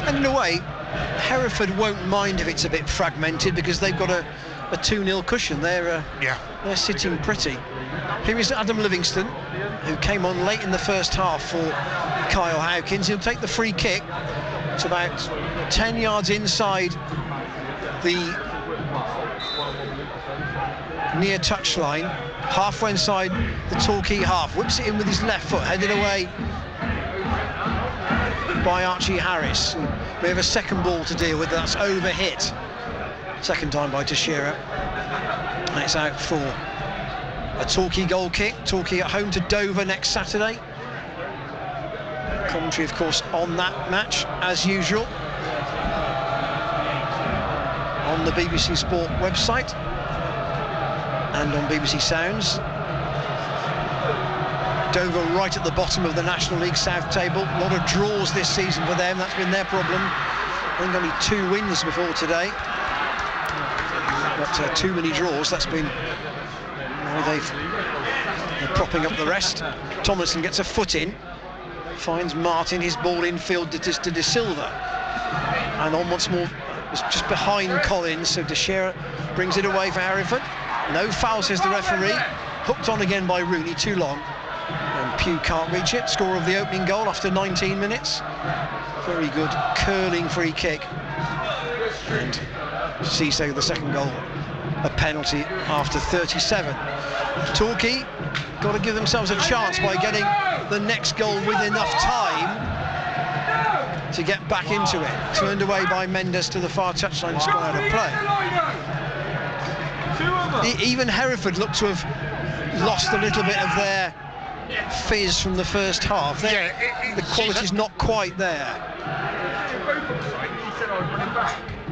And in a way, Hereford won't mind if it's a bit fragmented, because they've got a 2-0 cushion. They're sitting pretty. Here is Adam Livingston, who came on late in the first half for Kyle Howkins. He'll take the free kick. It's about 10 yards inside the near touchline, halfway inside the Torquay half. Whips it in with his left foot, headed away by Archie Harris. We have a second ball to deal with. That's over hit. Second time by Teixeira. And it's out for a Torquay goal kick. Torquay at home to Dover next Saturday. Commentary, of course, on that match, as usual, on the BBC Sport website and on BBC Sounds. Dover right at the bottom of the National League South table. A lot of draws this season for them. That's been their problem. I think only 2 wins before today. But too many draws. That's been... they're propping up the rest. Tomlinson gets a foot in. Finds Martin, his ball infield to De Silva. And on once more, was just behind Collins, so Teixeira brings it away for Hereford. No foul, says the referee. Hooked on again by Rooney, too long. And Pugh can't reach it. Score of the opening goal after 19 minutes. Very good curling free kick. And Cisse, the second goal, a penalty after 37. Torquay got to give themselves a chance by getting the next goal with enough time to get back into it. Turned away by Mendes to the far touchline, it's gone out of play. Even Hereford looked to have lost a little bit of their fizz from the first half. The quality's not quite there.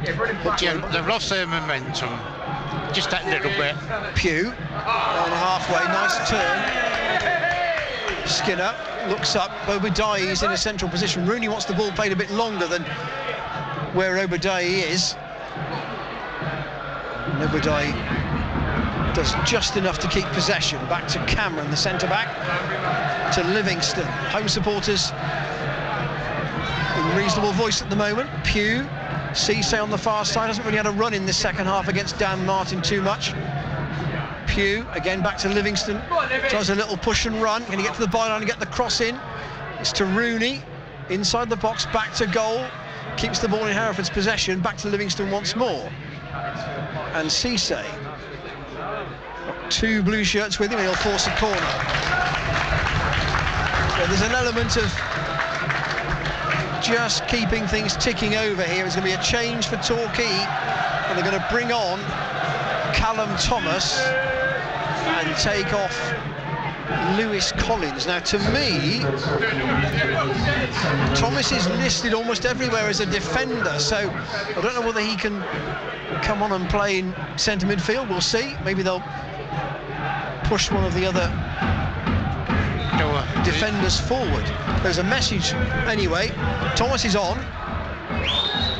They've lost their momentum, just that little bit. Pugh on halfway, nice turn. Skinner looks up. Obadiah is in a central position. Rooney wants the ball played a bit longer than where Obadiah is. And Obadiah does just enough to keep possession. Back to Cameron, the centre-back, to Livingston. Home supporters in reasonable voice at the moment. Pugh, Cisse on the far side, hasn't really had a run in this second half against Dan Martin too much. Pugh, again back to Livingston, tries a little push and run. Can he get to the byline and get the cross in? It's to Rooney, inside the box, back to goal. Keeps the ball in Hereford's possession, back to Livingston once more. And Cisse, two blue shirts with him, and he'll force a corner. So there's an element of just keeping things ticking over here. There's going to be a change for Torquay, and they're going to bring on Callum Thomas and take off Lewis Collins. Now, to me, Thomas is listed almost everywhere as a defender, so I don't know whether he can come on and play in centre midfield. We'll see. Maybe they'll push one of the other defenders forward. There's a message anyway. Thomas is on.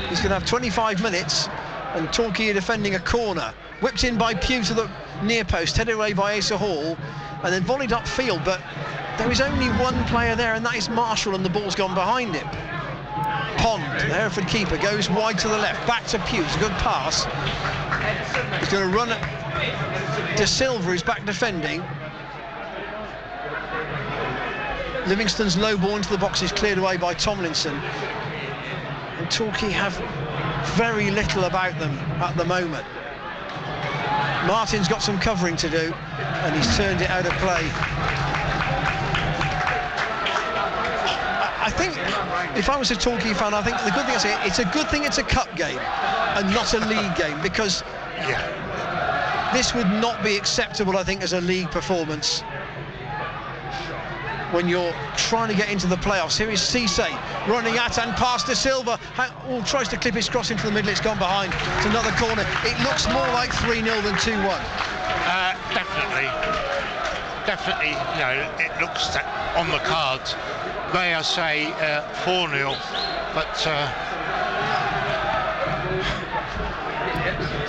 He's going to have 25 minutes, and Torquay are defending a corner. Whipped in by Pugh to the near post, headed away by Asa Hall, and then volleyed upfield, but there is only one player there, and that is Marshall, and the ball's gone behind him. Pond, the Hereford keeper, goes wide to the left, back to Pugh. It's a good pass. He's going to run at De Silva, who's back defending. Livingston's low ball into the box is cleared away by Tomlinson. And Torquay have very little about them at the moment. Martin's got some covering to do, and he's turned it out of play. I think, if I was a Torquay fan, I think the good thing is it's a good thing it's a cup game and not a league game, because this would not be acceptable, I think, as a league performance when you're trying to get into the playoffs. Here is Cisse running at and past De Silva. Tries to clip his cross into the middle. It's gone behind. It's another corner. It looks more like 3-0 than 2-1. Definitely, you know, it looks that on the cards. May I say 4-0, but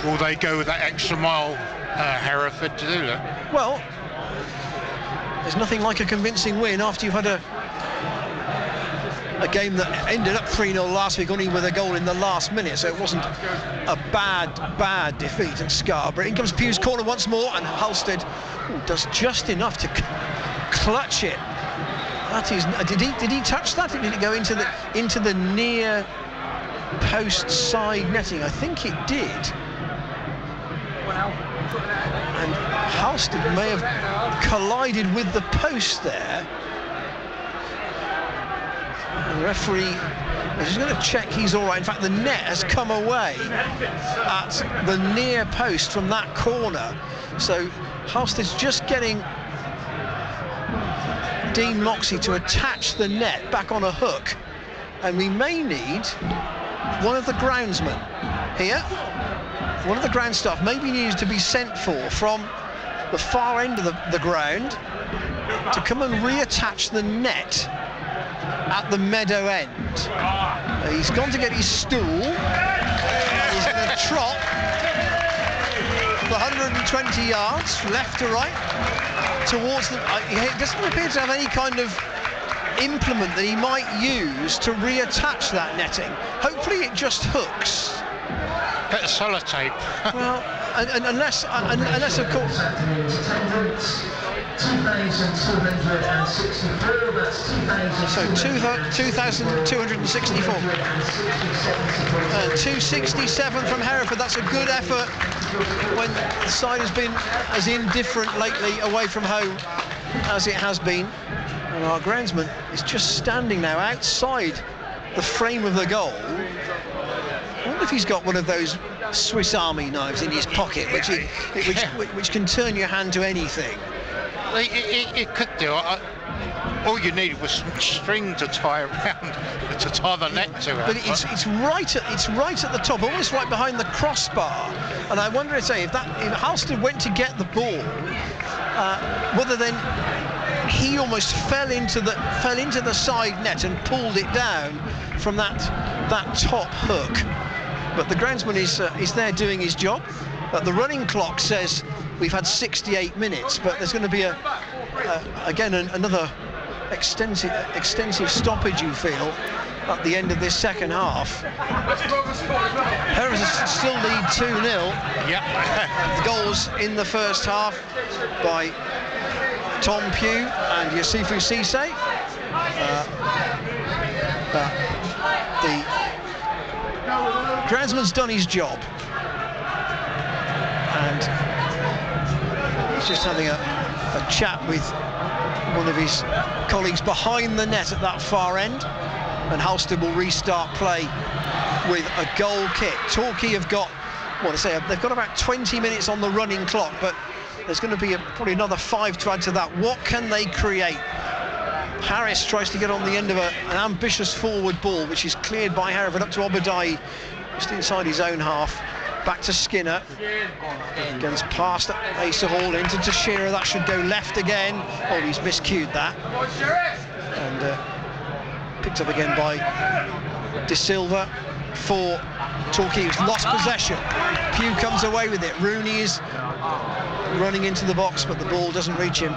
will they go that extra mile, Hereford, to do that? Well, there's nothing like a convincing win after you've had a game that ended up 3-0 last week, only with a goal in the last minute, so it wasn't a bad defeat at Scarborough. In comes Pugh's corner once more, and Halstead does just enough to clutch it. That is, did he touch that? Did it go into the near post side netting? I think it did. And Halstead may have collided with the post there. And the referee is just going to check he's all right. In fact, the net has come away at the near post from that corner. So Halstead's just getting Dean Moxey to attach the net back on a hook. And we may need one of the groundsmen here. One of the ground staff maybe needs to be sent for from the far end of the ground to come and reattach the net at the meadow end. He's gone to get his stool. He's going to trot the 120 yards left to right towards the... He doesn't appear to have any kind of implement that he might use to reattach that netting. Hopefully it just hooks. Bit of sellotape. Well, and unless of course. 2,264. That's 2,264. 267 from Hereford. That's a good effort when the side has been as indifferent lately away from home as it has been. And our groundsman is just standing now outside the frame of the goal. I wonder if he's got one of those Swiss Army knives in his pocket, which can turn your hand to anything. It could do. All you needed was some string to tie around to tie the net to it. But it's right at the top, almost right behind the crossbar. And I wonder if Halstead went to get the ball, whether then he almost fell into the side net and pulled it down from that top hook. But the groundsman is there doing his job. that the running clock says we've had 68 minutes, but there's going to be another extensive stoppage, you feel, at the end of this second half. Hereford still lead 2-0. Yep. The goals in the first half by Tom Pugh and Yusufu Cisse. The groundsman's done his job, and he's just having a chat with one of his colleagues behind the net at that far end, and Halstead will restart play with a goal kick. Torquay have got, they've got about 20 minutes on the running clock, but there's going to be probably another 5 to add to that. What can they create? Harris tries to get on the end of an ambitious forward ball, which is cleared by Hereford up to Obadiah, just inside his own half. Back to Skinner. Guns past Asa Hall into Teixeira. That should go left again. Oh, he's miscued that. And picked up again by De Silva for Torquay, who's lost possession. Pugh comes away with it. Rooney is running into the box, but the ball doesn't reach him.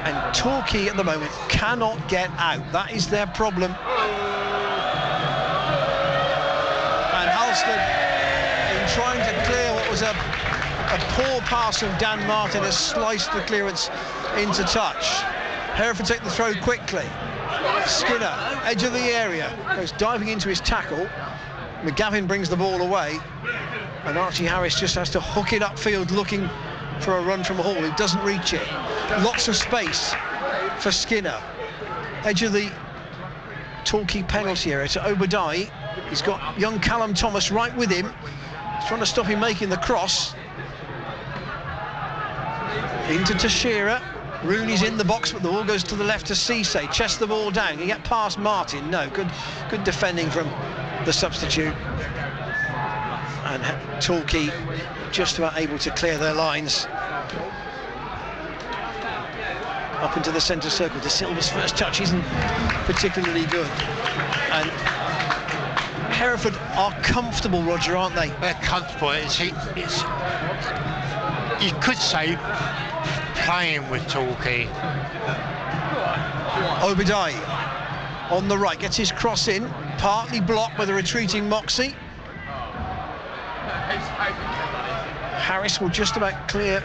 And Torquay at the moment cannot get out. That is their problem. And Halstead, in trying to clear what was a poor pass from Dan Martin, has sliced the clearance into touch. Hereford take the throw quickly. Skinner, edge of the area, goes diving into his tackle. McGavin brings the ball away, and Archie Harris just has to hook it upfield looking for a run from Hall, who doesn't reach it. Lots of space for Skinner. Edge of the Torquay penalty area to Obadiah. He's got young Callum Thomas right with him. He's trying to stop him making the cross. Into Teixeira. Rooney's in the box, but the ball goes to the left to Cisse. Chests the ball down. Can you get past Martin? No. Good defending from the substitute. And Torquay just about able to clear their lines. Up into the centre circle. De Silva's first touch isn't particularly good. And Hereford are comfortable, Roger, aren't they? They're comfortable. It's you could say playing with Torquay. Obadiah on the right gets his cross in, partly blocked by the retreating Moxie. Harris will just about clear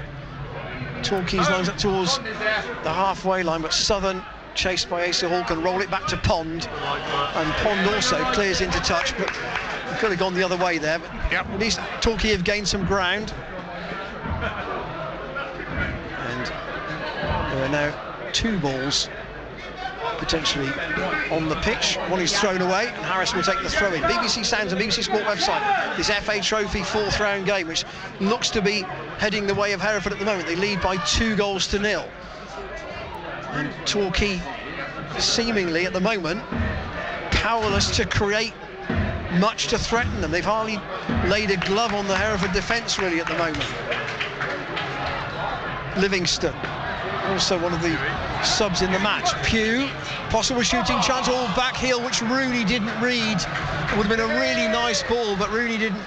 Torquay's lines up towards the halfway line, but Southern, chased by Asa Hall, can roll it back to Pond, and Pond also clears into touch, but he could have gone the other way there. But at least Torquay have gained some ground. And there are now 2 balls potentially on the pitch. One is thrown away, and Harris will take the throw in. BBC Sounds and BBC Sport website, this FA Trophy 4th round game, which looks to be heading the way of Hereford at the moment. They lead by 2-0. And Torquay seemingly at the moment powerless to create much to threaten them. They've hardly laid a glove on the Hereford defence really at the moment. Livingston, also one of the subs in the match. Pugh, possible shooting chance, all back heel, which Rooney didn't read. It would have been a really nice ball, but Rooney didn't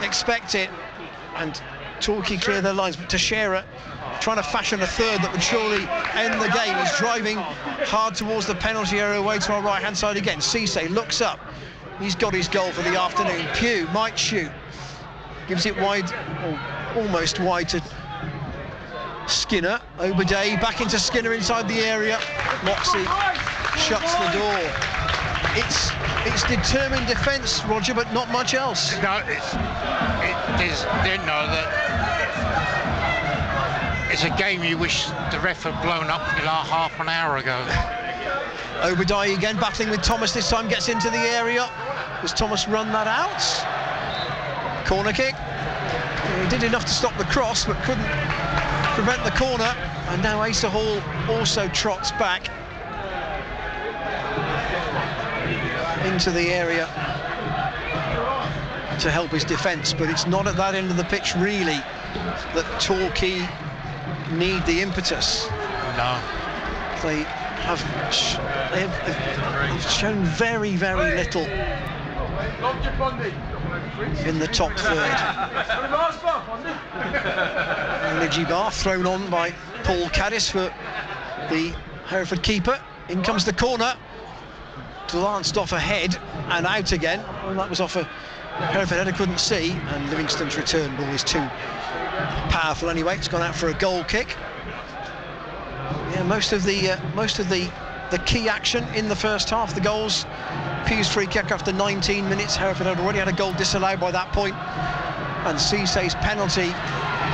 expect it, and Torquay clear their lines. But Teixeira trying to fashion a third that would surely end the game. He's driving hard towards the penalty area away to our right hand side again. Cisse looks up, he's got his goal for the afternoon. Pugh might shoot, gives it wide, or almost wide, to Skinner. Obadiah back into Skinner inside the area. Moxie shuts the door. It's determined defence, Roger, but not much else. No, it's a game you wish the ref had blown up like half an hour ago. Obadiah again battling with Thomas, this time gets into the area. Does Thomas run that out? Corner kick. He did enough to stop the cross, but couldn't prevent the corner. And now Asa Hall also trots back into the area to help his defence, but it's not at that end of the pitch really that Torquay need the impetus. No. They have shown very, very little in the top third. Ligibar thrown on by Paul Caddis for the Hereford keeper. In comes the corner, glanced off ahead and out again. Well, that was off a Hereford header, couldn't see, and Livingston's return ball is too powerful anyway. It's gone out for a goal kick. Yeah, most of the key action in the first half. The goals, Pugh's free kick after 19 minutes. Hereford had already had a goal disallowed by that point, and Cisse's penalty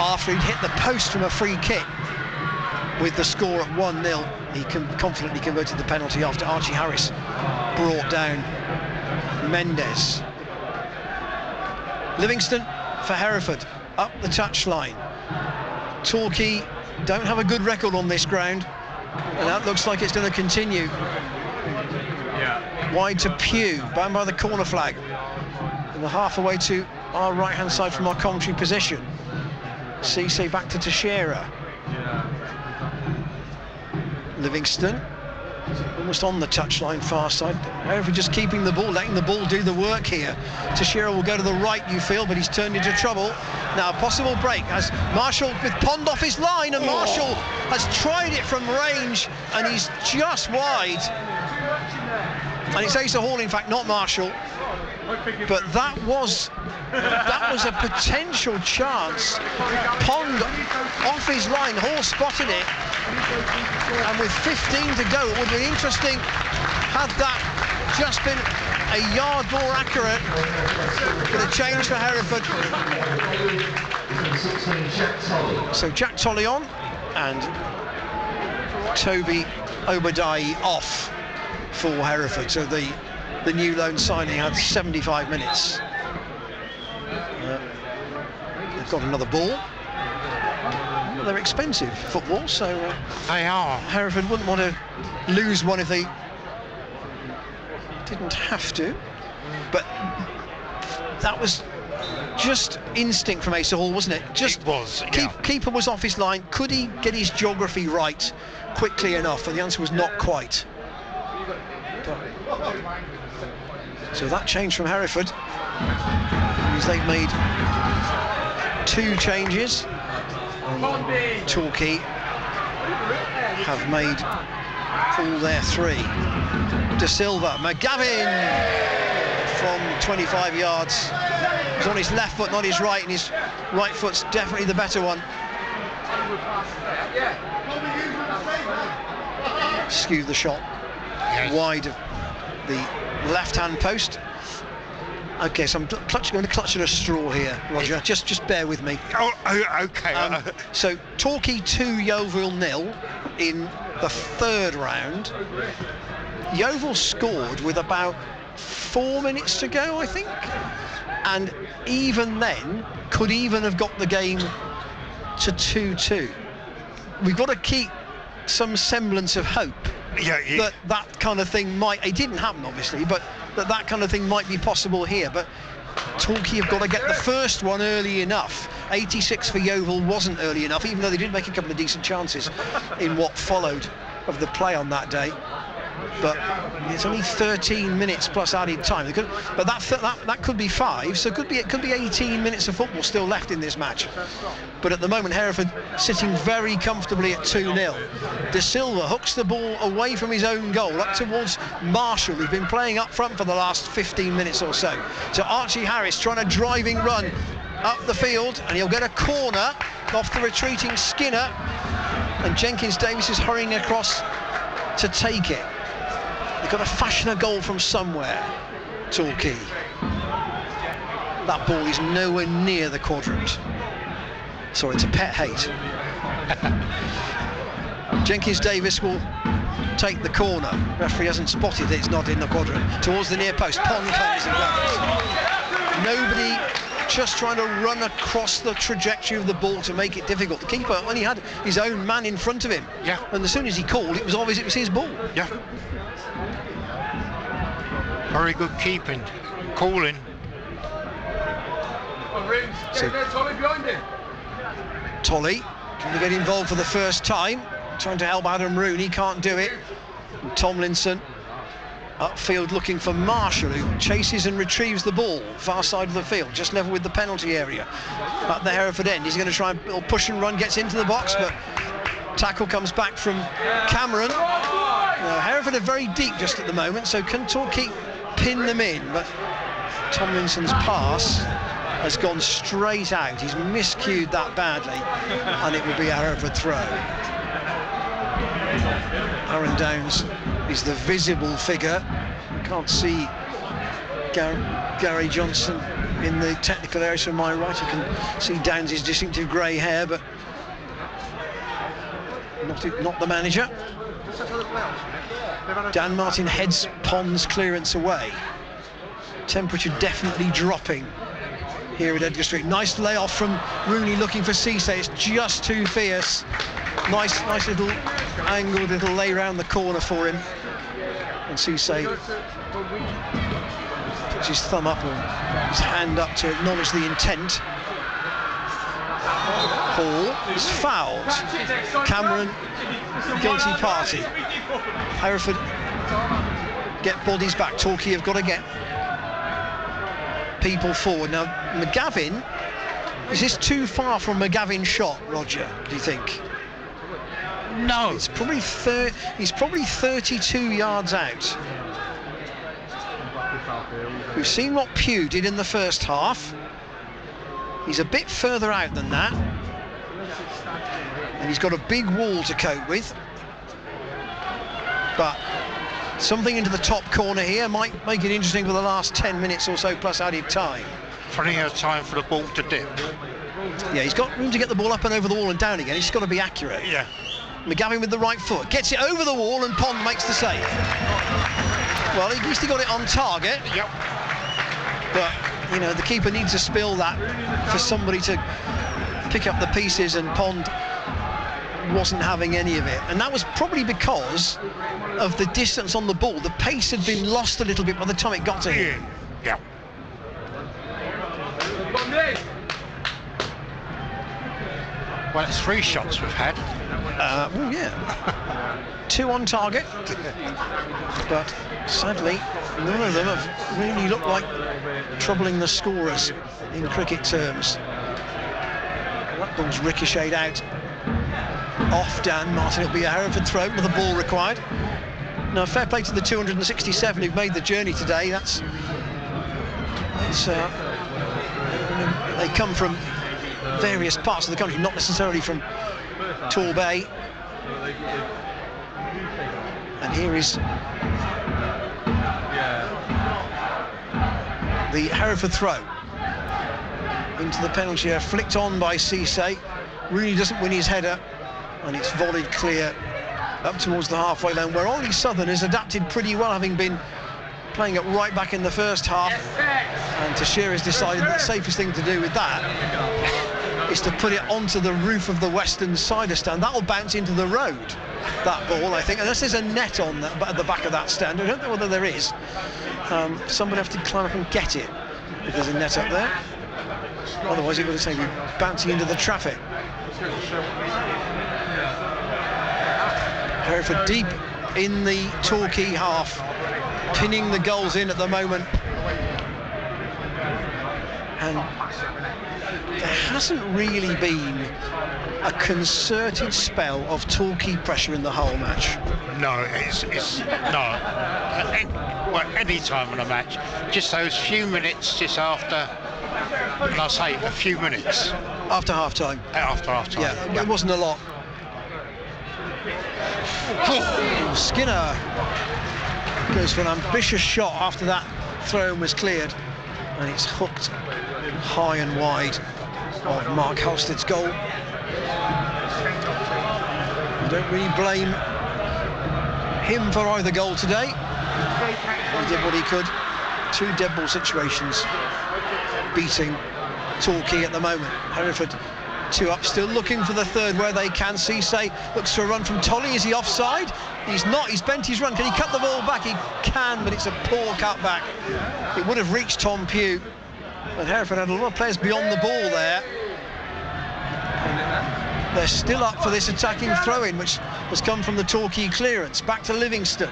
after he'd hit the post from a free kick. With the score at 1-0, he confidently converted the penalty after Archie Harris brought down Mendes. Livingston for Hereford, up the touchline. Torquay don't have a good record on this ground, and that looks like it's going to continue. Wide to Pugh, bound by the corner flag, and the half away to our right-hand side from our commentary position. Cisse back to Teixeira. Livingston almost on the touchline, far side. Hereford just keeping the ball, letting the ball do the work here. Teixeira will go to the right, you feel, but he's turned into trouble. Now a possible break as Marshall with Pond off his line, and Marshall has tried it from range and he's just wide. And it's Asa Hall, in fact, not Marshall. But that was a potential chance. Pond off his line, Hall spotted it, and with 15 to go, it would have been interesting had that just been a yard more accurate. But a change for Hereford. So Jack Tolley on, and Toby Obadiah off for Hereford. So the new loan signing had 75 minutes. They've got another ball. Well, they're expensive football, so they are. Hereford wouldn't want to lose one if they didn't have to. But that was just instinct from Asa Hall, wasn't it? Just it was. Keeper was off his line. Could he get his geography right quickly enough? And the answer was not quite. So that change from Hereford means they've made 2 changes. Torquay have made all their 3. De Silva, McGavin from 25 yards. He's on his left foot, not his right, and his right foot's definitely the better one. Skewed the shot wide of the left-hand post. Okay, so I'm going to clutch at a straw here, Roger. Just bear with me. Oh, okay. So Torquay 2, Yeovil 0 in the 3rd round. Yeovil scored with about 4 minutes to go, I think, and even then could even have got the game to 2-2. We've got to keep some semblance of hope. That kind of thing might, it didn't happen obviously, but that kind of thing might be possible here. But Torquay have got to get the first one early enough. 86 for Yeovil wasn't early enough, even though they did make a couple of decent chances in what followed of the play on that day. But it's only 13 minutes plus added time. But that could be 5, so it could be 18 minutes of football still left in this match. But at the moment, Hereford sitting very comfortably at 2-0. De Silva hooks the ball away from his own goal up towards Marshall, who's been playing up front for the last 15 minutes or so. To Archie Harris trying a driving run up the field, and he'll get a corner off the retreating Skinner, and Jenkins Davis is hurrying across to take it. They've got to fashion a goal from somewhere, Torquay. That ball is nowhere near the quadrant. Sorry, it's a pet hate. Jenkins Davis will take the corner. Referee hasn't spotted it, it's not in the quadrant. Towards the near post, Pond comes and goes. Nobody just trying to run across the trajectory of the ball to make it difficult. The keeper only had his own man in front of him. Yeah. And as soon as he called, it was obvious it was his ball. Yeah. Very good keeping, calling. So, Tolley trying to get involved for the first time, trying to help Adam Rooney, can't do it. And Tomlinson Upfield looking for Marshall, who chases and retrieves the ball, far side of the field, just level with the penalty area. At the Hereford end, he's going to try and push and run, gets into the box, but tackle comes back from Cameron. Hereford are very deep just at the moment, so can Torquay pin them in? But Tomlinson's pass has gone straight out. He's miscued that badly, and it will be a Hereford throw. Aaron Downs is the visible figure. You can't see Gary Johnson in the technical area to my right. You can see Downs' distinctive grey hair, but not the manager. Dan Martin heads Pond's clearance away. Temperature definitely dropping here at Edgar Street. Nice layoff from Rooney looking for Cisse. It's just too fierce. Nice little angled little lay round the corner for him. And Cisse puts his thumb up or his hand up to acknowledge the intent. Hall is fouled. Cameron, guilty party. Hereford get bodies back. Torquay have got to get people forward. Now, McGavin, is this too far from McGavin's shot, Roger, do you think? No. It's probably he's probably 32 yards out. We've seen what Pugh did in the first half. He's a bit further out than that. And he's got a big wall to cope with. But something into the top corner here might make it interesting for the last 10 minutes or so plus added time. Plenty of time for the ball to dip. Yeah, he's got room to get the ball up and over the wall and down again. He's just got to be accurate. Yeah. McGavin with the right foot gets it over the wall and Pond makes the save. Well, at least he got it on target. Yep. But you know, the keeper needs to spill that for somebody to pick up the pieces, and Pond wasn't having any of it. And that was probably because of the distance on the ball. The pace had been lost a little bit by the time it got to him. Yeah. Well, it's 3 shots we've had. Well, yeah. 2 on target. But sadly, none of them have really looked like troubling the scorers in cricket terms. That ball's ricocheted out off Dan Martin. It'll be a Hereford throw with the ball required. Now, fair play to the 267 who've made the journey today. They come from various parts of the country, not necessarily from Torquay. And here is the Hereford throw into the penalty area, flicked on by Cisse. Rooney doesn't win his header, and it's volleyed clear up towards the halfway line, where Ollie Southern has adapted pretty well, having been playing it right back in the first half. And Tashir has decided that the safest thing to do with that is to put it onto the roof of the western cider stand. That'll bounce into the road, that ball, I think, unless there's a net on that, at the back of that stand. I don't know whether there is. Somebody have to climb up and get it if there's a net up there. Otherwise it would have been bouncing into the traffic. Hereford deep in the Torquay half, pinning the goals in at the moment. And there hasn't really been a concerted spell of Torquay pressure in the whole match. No, it's no. Any time in a match, just those few minutes just after, and I'll say a few minutes. After half-time. After half-time. Yeah, it wasn't a lot. Skinner goes for an ambitious shot after that throw was cleared, and it's hooked high and wide of Mark Halstead's goal. I don't really blame him for either goal today. He did what he could. 2 dead ball situations beating Torquay at the moment. Hereford 2 up, still looking for the third where they can. Cisse looks for a run from Tolly. Is he offside? He's not. He's bent his run. Can he cut the ball back? He can, but it's a poor cut back. It would have reached Tom Pugh, but Hereford had a lot of players beyond the ball there. And they're still up for this attacking throw-in, which has come from the Torquay clearance. Back to Livingston.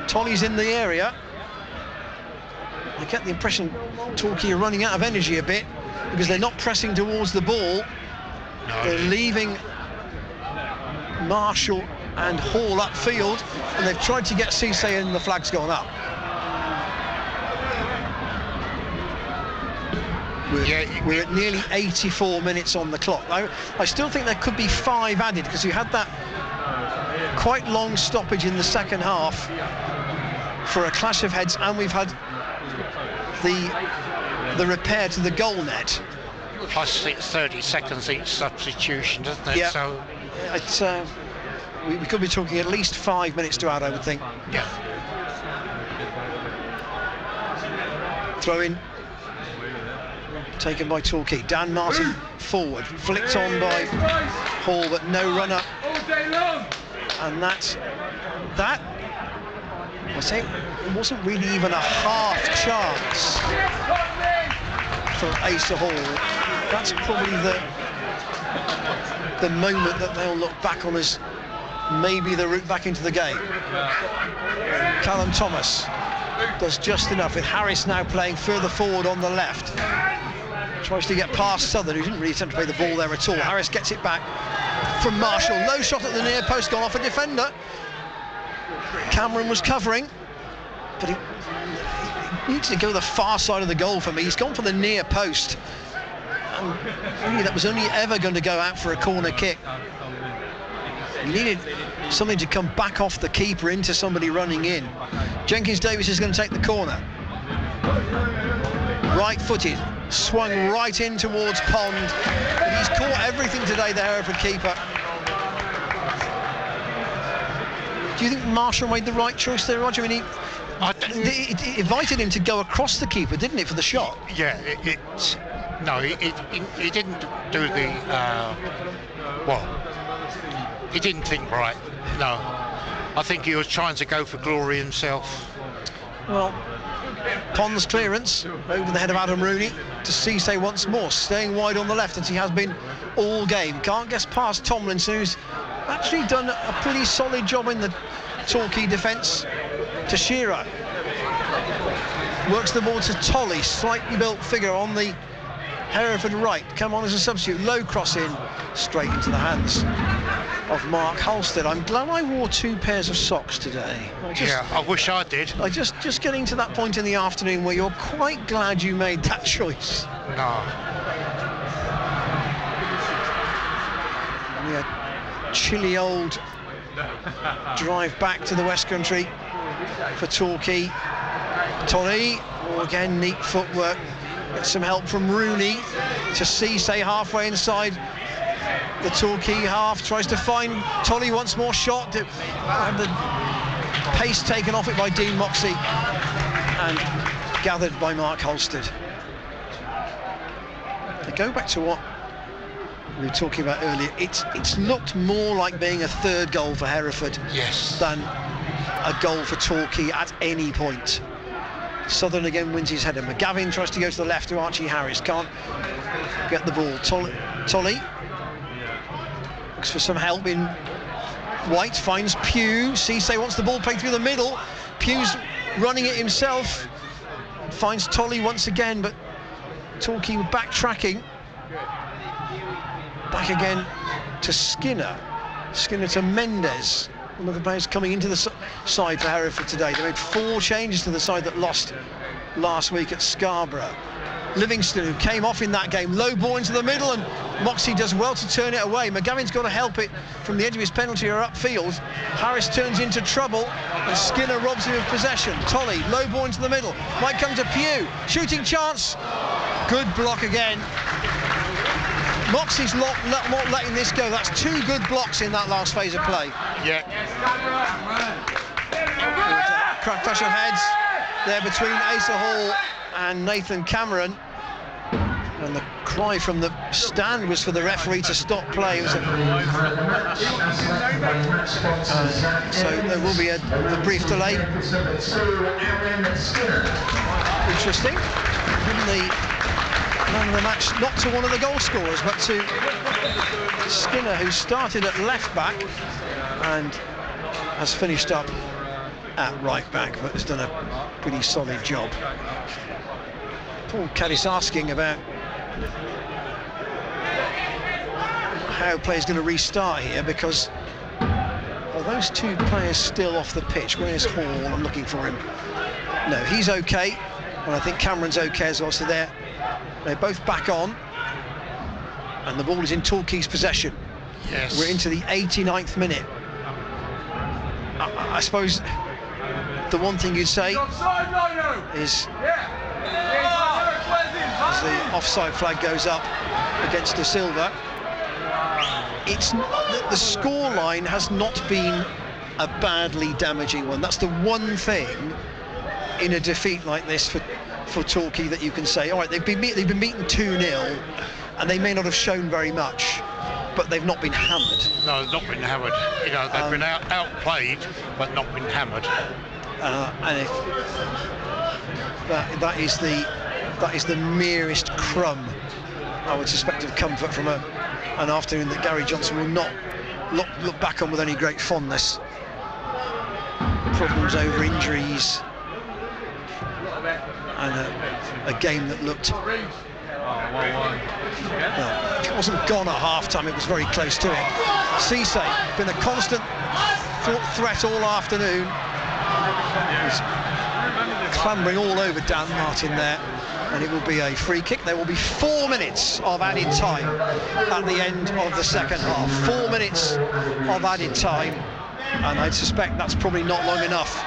Tolley's in the area. I get the impression Torquay are running out of energy a bit because they're not pressing towards the ball. No. They're leaving Marshall and Hall upfield, and they've tried to get Cisse and the flag's gone up. We're at nearly 84 minutes on the clock. I still think there could be 5 added because you had that quite long stoppage in the second half for a clash of heads, and we've had the repair to the goal net. Plus 30 seconds each substitution, doesn't it? Yeah. So it's, we could be talking at least 5 minutes to add, I would think. Yeah. Throw in taken by Torquay. Dan Martin forward, flicked on by Hall, but no runner. And that I say it wasn't really even a half chance for Asa Hall. That's probably the moment that they'll look back on as maybe the route back into the game. Callum Thomas does just enough, with Harris now playing further forward on the left. Tries to get past Southern, who didn't really attempt to play the ball there at all. Harris gets it back from Marshall. Low shot at the near post, gone off a defender. Cameron was covering, but he needs to go the far side of the goal for me. He's gone for the near post. And really, that was only ever going to go out for a corner kick. He needed something to come back off the keeper into somebody running in. Jenkins-Davis is going to take the corner. Right-footed, swung right in towards Pond. But he's caught everything today, the Hereford keeper. Do you think Marshall made the right choice there, Roger? I mean, it invited him to go across the keeper, didn't it, for the shot? Yeah, no, he didn't do the, he didn't think right, no. I think he was trying to go for glory himself. Well, Pond's clearance over the head of Adam Rooney to Cisse once more, staying wide on the left as he has been all game. Can't get past Tomlinson, who's actually done a pretty solid job in the Torquay defence. To Shearer. Works the ball to Tolley, slightly built figure on the Hereford right. Come on as a substitute. Low cross in, straight into the hands of Mark Halstead. I'm glad I wore 2 pairs of socks today. I wish I did. Just getting to that point in the afternoon where you're quite glad you made that choice. No. Yeah, chilly old drive back to the West Country for Torquay. Tolley, again, neat footwork. Gets some help from Rooney to Cisse halfway inside the Torquay half. Tries to find Tolley once more. Shot. And the pace taken off it by Dean Moxey and gathered by Mark Halstead. To go back to what we were talking about earlier, it's looked more like being a third goal for Hereford than a goal for Torquay at any point. Southern again wins his header. McGavin tries to go to the left to Archie Harris, can't get the ball. Tolley looks for some help in White, finds Pugh. Cisse wants the ball played through the middle. Pugh's running it himself, finds Tolley once again, but Torquay backtracking. Back again to Skinner to Mendes, one of the players coming into the side for Hereford today. They made 4 changes to the side that lost last week at Scarborough. Livingston, who came off in that game, low ball into the middle, and Moxey does well to turn it away. McGavin's got to help it from the edge of his penalty or upfield. Harris turns into trouble, and Skinner robs him of possession. Tolley, low ball into the middle, might come to Pugh, shooting chance, good block again. Moxey's not letting this go. That's 2 good blocks in that last phase of play. Yeah. Clash of heads there between Asa Hall and Nathan Cameron. And the cry from the stand was for the referee to stop play. So there will be a brief delay. Interesting. The man of the match, not to one of the goal scorers, but to Skinner, who started at left back and has finished up at right back, but has done a pretty solid job. Paul Caddis asking about how players going to restart here, because those two players still off the pitch. Where's Hall? I'm looking for him. No, he's okay, and I think Cameron's okay as well. So they're both back on, and the ball is in Torquay's possession. Yes. We're into the 89th minute. I suppose the one thing you'd say is, as the offside flag goes up against De Silva, it's the scoreline has not been a badly damaging one. That's the one thing in a defeat like this for Torquay that you can say, all right, they've been beaten 2-0, and they may not have shown very much, but they've not been hammered. No, they've not been hammered. You know, they've been outplayed, but not been hammered. And if that is the merest crumb, I would suspect, of comfort from an afternoon that Gary Johnson will not look back on with any great fondness. Problems over injuries, and a game that looked, well, it wasn't gone at half-time, it was very close to it. Cisse, been a constant threat all afternoon. He's clambering all over Dan Martin there, and it will be a free kick. There will be 4 minutes of added time at the end of the second half. 4 minutes of added time, and I'd suspect that's probably not long enough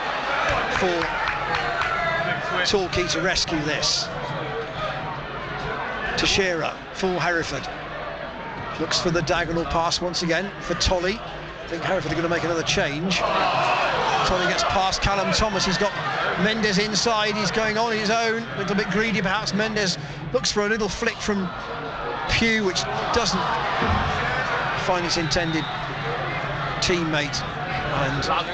for Torquay to rescue this. Teixeira for Hereford. Looks for the diagonal pass once again for Tolley. I think Hereford are going to make another change. Tolley gets past Callum Thomas. He's got Mendes inside. He's going on his own. A little bit greedy perhaps. Mendes looks for a little flick from Pugh, which doesn't find its intended teammate. And we're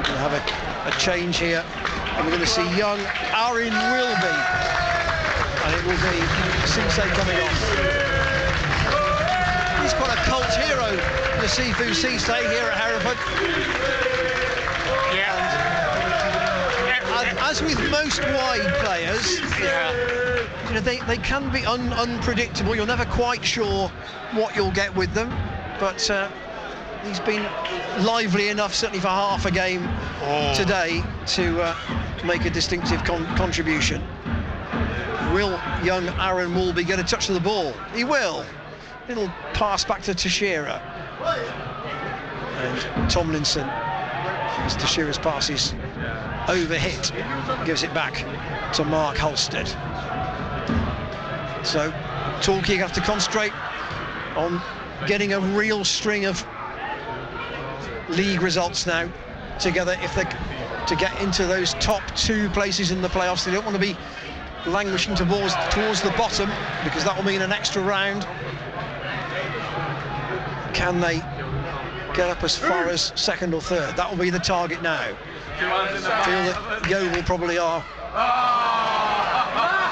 going to have a change here. And we're going to see young Aaron Wilby. And it will be Cisse coming on. He's quite a cult hero, Nasifu Cisse, here at Hereford. Yeah. And as with most wide players, you know, they can be unpredictable. You're never quite sure what you'll get with them. But he's been lively enough, certainly for half a game today, to make a distinctive contribution. Will young Aaron Wilby get a touch of the ball? He will. Little pass back to Teixeira. And Tomlinson, as Teixeira's pass is overhit, gives it back to Mark Halstead. So Torquay have to concentrate on getting a real string of league results now together if they to get into those top 2 places in the playoffs. They don't want to be languishing towards the bottom, because that will mean an extra round. Can they get up as far as second or third? That will be the target now. I feel that Yeovil probably are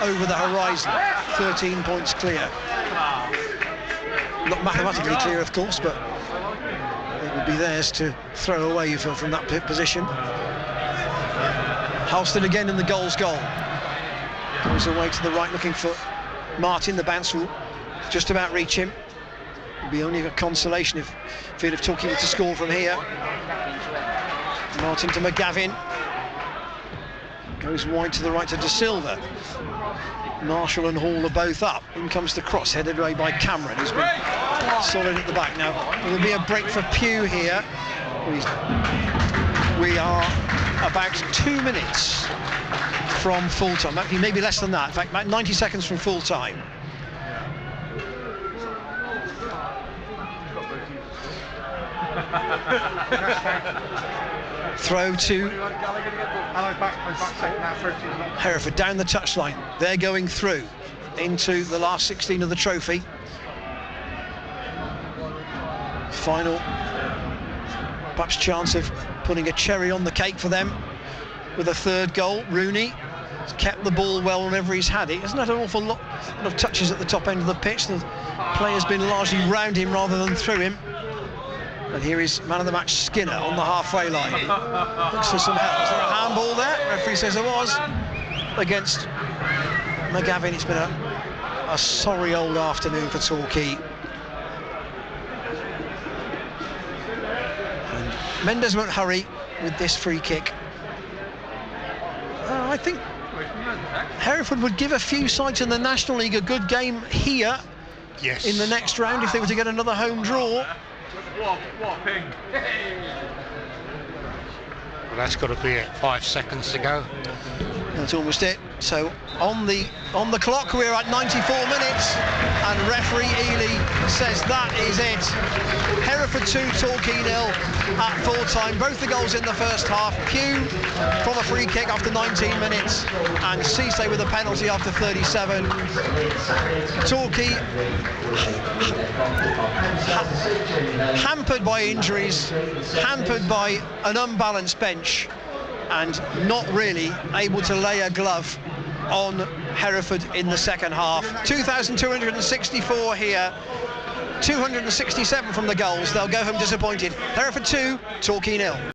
over the horizon, 13 points clear. Not mathematically clear, of course, but it would be theirs to throw away from that position. Halstead again in the goals goal. Goes away to the right looking for Martin. The bounce will just about reach him. It'll be only a consolation if Torquay were to score from here. Martin to McGavin. Goes wide to the right to De Silva. Marshall and Hall are both up. In comes the cross, headed away by Cameron, who's been solid at the back. Now, there will be a break for Pugh here. We are about 2 minutes from full time, actually maybe less than that, in fact about 90 seconds from full time. Throw to Hereford down the touchline. They're going through into the last 16 of the trophy. Final perhaps chance of putting a cherry on the cake for them with a third goal. Rooney has kept the ball well whenever he's had it. Hasn't had an awful lot of touches at the top end of the pitch. The play has been largely round him rather than through him. And here is man of the match Skinner on the halfway line. Looks for some help. Is there a handball there? Referee says there was. Against McGavin. It's been a sorry old afternoon for Torquay. And Mendes won't hurry with this free kick. I think Hereford would give a few sides in the National League a good game here. Yes. In the next round if they were to get another home draw. Well, that's got to be it. 5 seconds to go. That's almost it. So on the clock we're at 94 minutes and referee Ely says that is it. Hereford 2, Torquay 0 at full time. Both the goals in the first half. Pugh from a free kick after 19 minutes and Cisse with a penalty after 37. Torquay hampered by injuries, hampered by an unbalanced bench, and not really able to lay a glove on Hereford in the second half. 2,264 here, 267 from the goals. They'll go home disappointed. Hereford 2, Torquay 0.